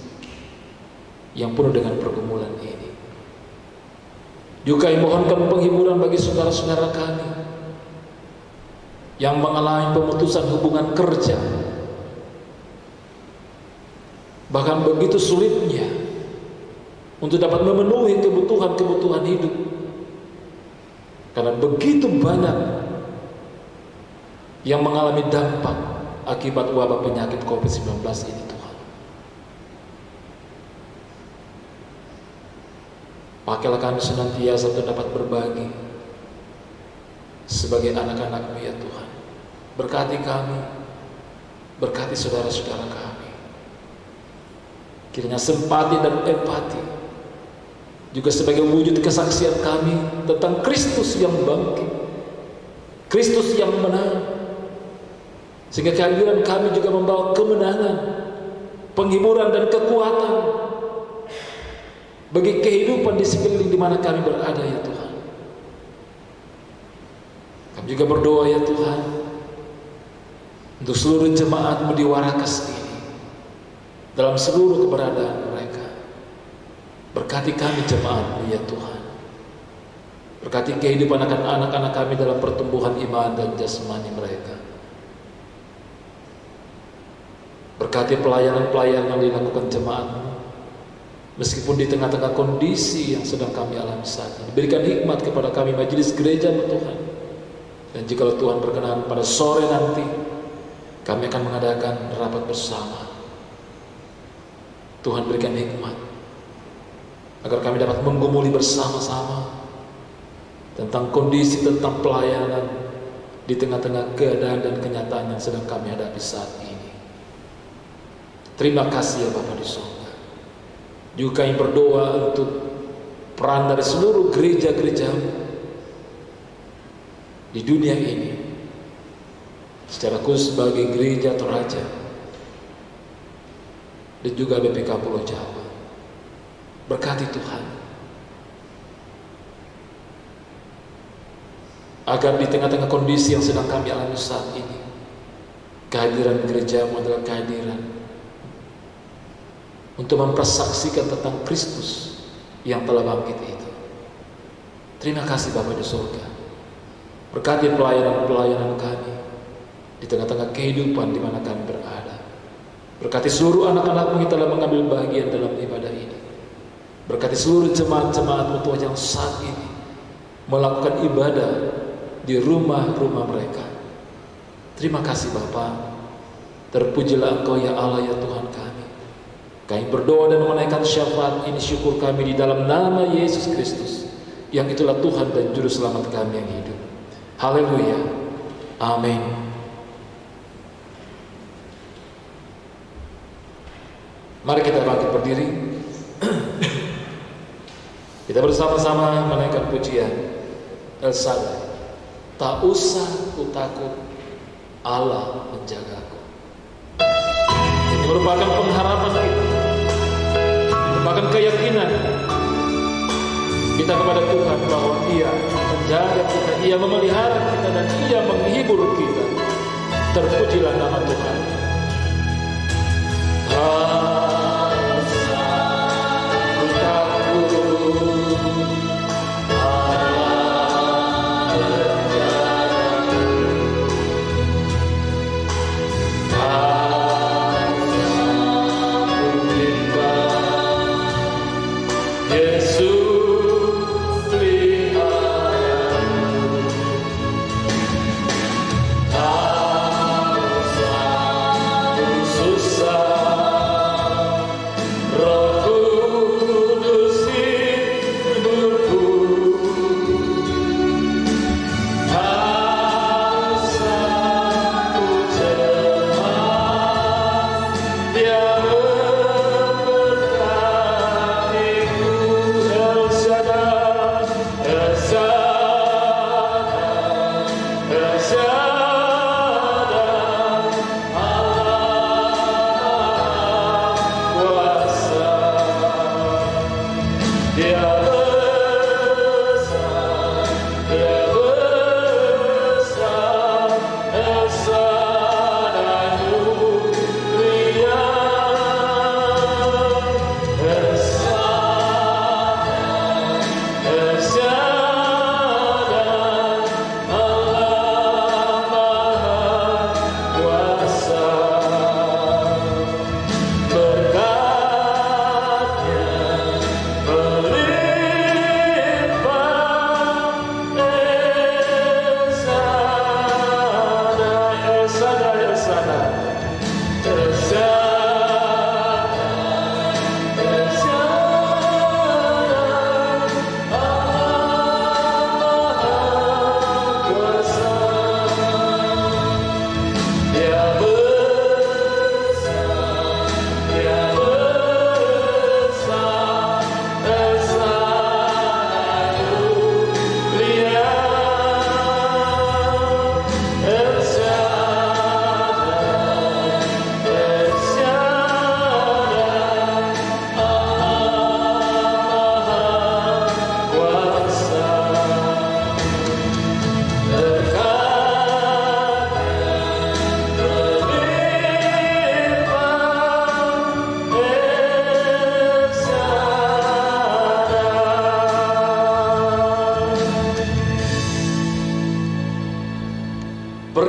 D: yang penuh dengan pergumulan ini. Juga mohonkan penghiburan bagi saudara-saudara kami yang mengalami pemutusan hubungan kerja, bahkan begitu sulitnya untuk dapat memenuhi kebutuhan-kebutuhan hidup, karena begitu banyak yang mengalami dampak akibat wabah penyakit COVID-19 ini. Tuhan, pakailah kami senantiasa untuk dapat berbagi sebagai anak-anak-Mu, ya Tuhan. Berkati kami, berkati saudara-saudara kami. Kiranya simpati dan empati juga sebagai wujud kesaksian kami tentang Kristus yang bangkit, Kristus yang menang, sehingga kehadiran kami juga membawa kemenangan, penghiburan dan kekuatan bagi kehidupan di sekeliling di mana kami berada, ya Tuhan. Kami juga berdoa ya Tuhan, untuk seluruh jemaat-Mu di Warakas ini, dalam seluruh keberadaan mereka. Berkati kami jemaat-Mu ya Tuhan. Berkati kehidupan anak-anak kami dalam pertumbuhan iman dan jasmani mereka. Berkati pelayanan-pelayanan yang dilakukan jemaat-Mu, meskipun di tengah-tengah kondisi yang sedang kami alami saat ini. Berikan hikmat kepada kami majelis gereja-Mu Tuhan. Dan jika Tuhan berkenan pada sore nanti, kami akan mengadakan rapat bersama. Tuhan berikan hikmat, agar kami dapat menggumuli bersama-sama tentang kondisi, tentang pelayanan di tengah-tengah keadaan dan kenyataan yang sedang kami hadapi saat ini. Terima kasih ya Bapa di surga. Juga kami berdoa untuk peran dari seluruh gereja-gereja di dunia ini, secara khusus sebagai gereja Toraja dan juga BPK Pulau Jawa. Berkati Tuhan, agar di tengah-tengah kondisi yang sedang kami alami saat ini, kehadiran gereja-Mu adalah kehadiran untuk mempersaksikan tentang Kristus yang telah bangkit itu. Terima kasih Bapa di surga. Berkati pelayanan-pelayanan kami di tengah-tengah kehidupan di mana kami berada. Berkati seluruh anak-anak-Mu yang telah mengambil bagian dalam ibadah ini. Berkati seluruh jemaat-jemaat-Mu Tuhan yang saat ini melakukan ibadah di rumah-rumah mereka. Terima kasih Bapa. Terpujilah Engkau ya Allah ya Tuhan kami. Kami berdoa dan menaikkan syafaat ini syukur kami di dalam nama Yesus Kristus, yang itulah Tuhan dan Juru Selamat kami yang hidup. Haleluya. Amin. Mari kita bangkit berdiri. Kita bersama-sama menaikkan pujian El Shaddai. Tak usah ku takut, Allah menjagaku. Ini merupakan pengharapan kita, merupakan keyakinan kita kepada Tuhan bahwa Ia menjaga kita, Ia memelihara kita, dan Ia menghibur kita. Terpujilah nama Tuhan.
E: Tak usah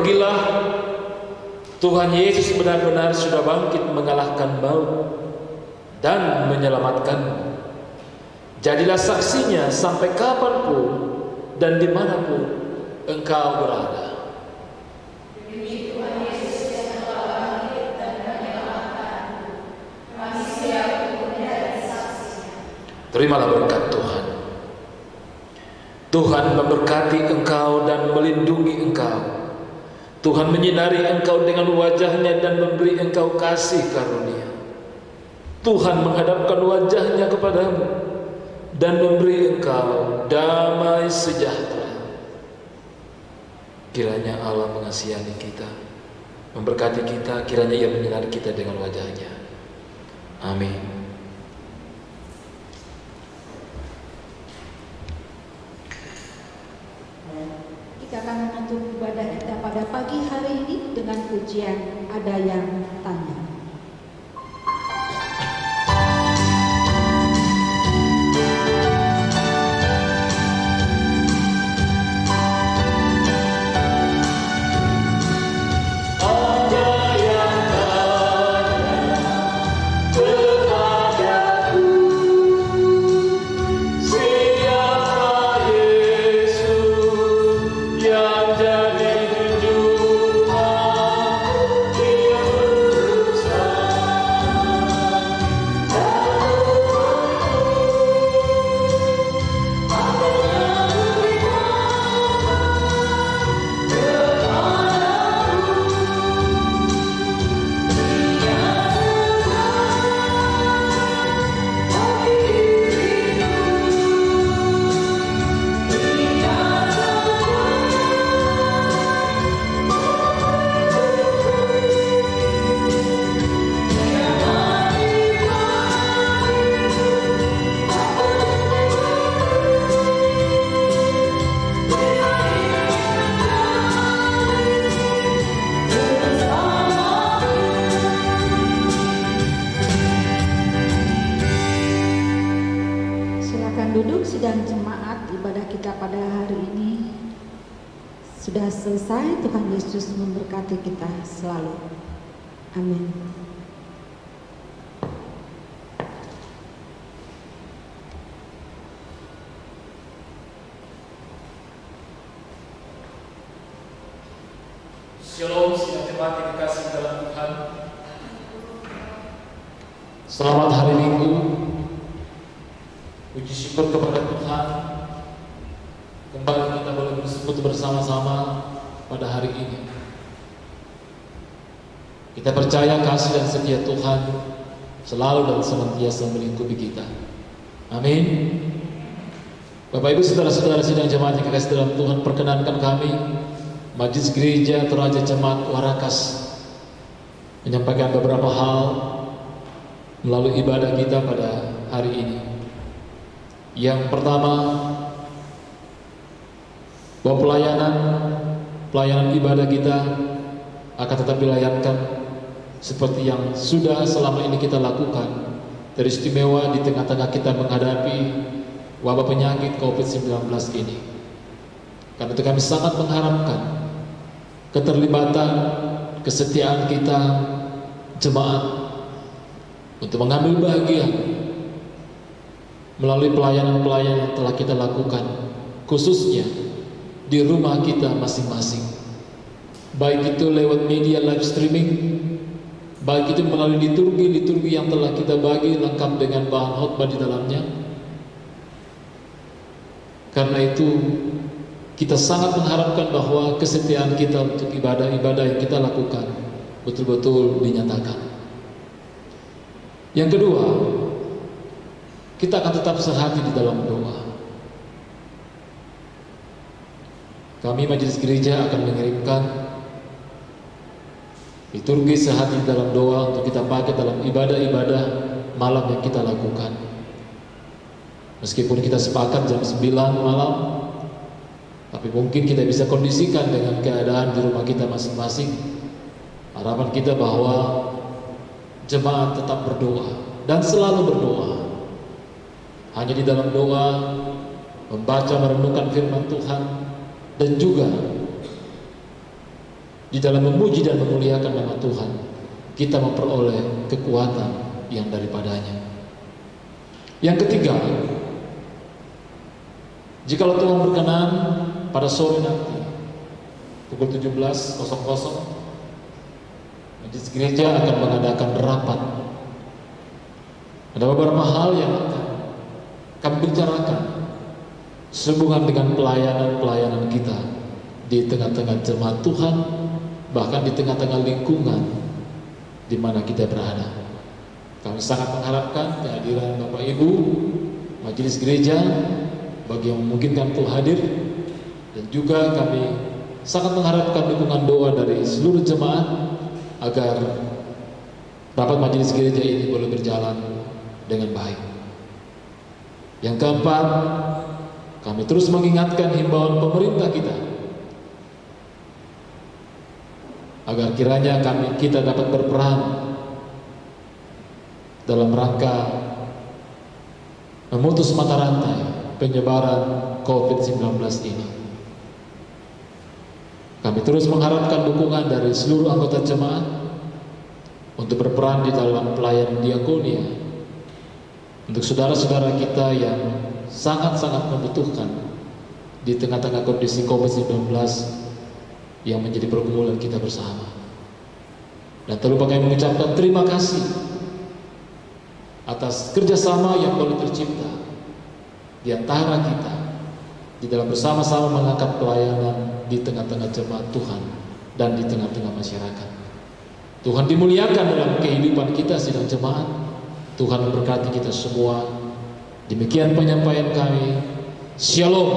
D: Pergilah, Tuhan Yesus benar-benar sudah bangkit mengalahkan maut dan menyelamatkan. Jadilah saksinya sampai kapanpun dan dimanapun engkau berada. Terimalah berkat Tuhan. Tuhan memberkati engkau dan melindungi engkau. Tuhan menyinari engkau dengan wajah-Nya dan memberi engkau kasih karunia. Tuhan menghadapkan wajah-Nya kepadamu dan memberi engkau damai sejahtera. Kiranya Allah mengasihani kita, memberkati kita, kiranya Ia menyinari kita dengan wajah-Nya. Amin.
C: Kita akan menutup ibadah kita pada pagi hari ini dengan pujian Ada Yang Tanya. Sidang jemaat ibadah kita pada hari ini sudah selesai. Tuhan Yesus memberkati kita selalu. Amin.
D: Shalom, sidang jemaat yang dikasihi dalam Tuhan. Selamat hari Minggu. Puji syukur kepada Tuhan, kembali kita boleh bersekutu bersama-sama pada hari ini. Kita percaya kasih dan setia Tuhan selalu dan senantiasa melingkupi kita. Amin. Bapak Ibu saudara-saudara sidang jemaat yang dikasihi dalam Tuhan, perkenankan kami Majelis Gereja Toraja Jemaat Warakas menyampaikan beberapa hal melalui ibadah kita pada hari ini. Yang pertama, bahwa pelayanan ibadah kita akan tetap dilayankan seperti yang sudah selama ini kita lakukan, teristimewa di tengah-tengah kita menghadapi wabah penyakit COVID-19 ini. Karena itu kami sangat mengharapkan keterlibatan, kesetiaan kita jemaat untuk mengambil bagian melalui pelayanan-pelayanan yang telah kita lakukan, khususnya di rumah kita masing-masing. Baik itu lewat media live streaming, baik itu melalui liturgi-liturgi yang telah kita bagi lengkap dengan bahan khotbah di dalamnya. Karena itu kita sangat mengharapkan bahwa kesetiaan kita untuk ibadah-ibadah yang kita lakukan betul-betul dinyatakan. Yang kedua, kita akan tetap sehati di dalam doa. Kami Majelis Gereja akan mengirimkan liturgi sehati di dalam doa untuk kita pakai dalam ibadah-ibadah malam yang kita lakukan. Meskipun kita sepakat jam 9 malam, tapi mungkin kita bisa kondisikan dengan keadaan di rumah kita masing-masing. Harapan kita bahwa jemaat tetap berdoa dan selalu berdoa. Hanya di dalam doa, membaca merenungkan firman Tuhan, dan juga di dalam memuji dan memuliakan nama Tuhan, kita memperoleh kekuatan yang daripadanya. Yang ketiga, jikalau Tuhan berkenan pada sore nanti pukul 17.00 Majelis Gereja akan mengadakan rapat. Ada beberapa hal yang akan kami bicarakan sehubungan dengan pelayanan-pelayanan kita di tengah-tengah jemaat Tuhan, bahkan di tengah-tengah lingkungan di mana kita berada. Kami sangat mengharapkan kehadiran Bapak Ibu Majelis Gereja bagi yang memungkinkan untuk hadir, dan juga kami sangat mengharapkan dukungan doa dari seluruh jemaat agar rapat Majelis Gereja ini boleh berjalan dengan baik. Yang keempat, kami terus mengingatkan himbauan pemerintah kita agar kiranya kita dapat berperan dalam rangka memutus mata rantai penyebaran COVID-19 ini. Kami terus mengharapkan dukungan dari seluruh anggota jemaat untuk berperan di dalam pelayanan diakonia untuk saudara-saudara kita yang sangat-sangat membutuhkan di tengah-tengah kondisi COVID-19 yang menjadi pergumulan kita bersama. Dan terlupa kami mengucapkan terima kasih atas kerjasama yang boleh tercipta di antara kita di dalam bersama-sama mengangkat pelayanan di tengah-tengah jemaat Tuhan dan di tengah-tengah masyarakat. Tuhan dimuliakan dalam kehidupan kita sidang jemaat. Tuhan memberkati kita semua. Demikian penyampaian kami. Shalom.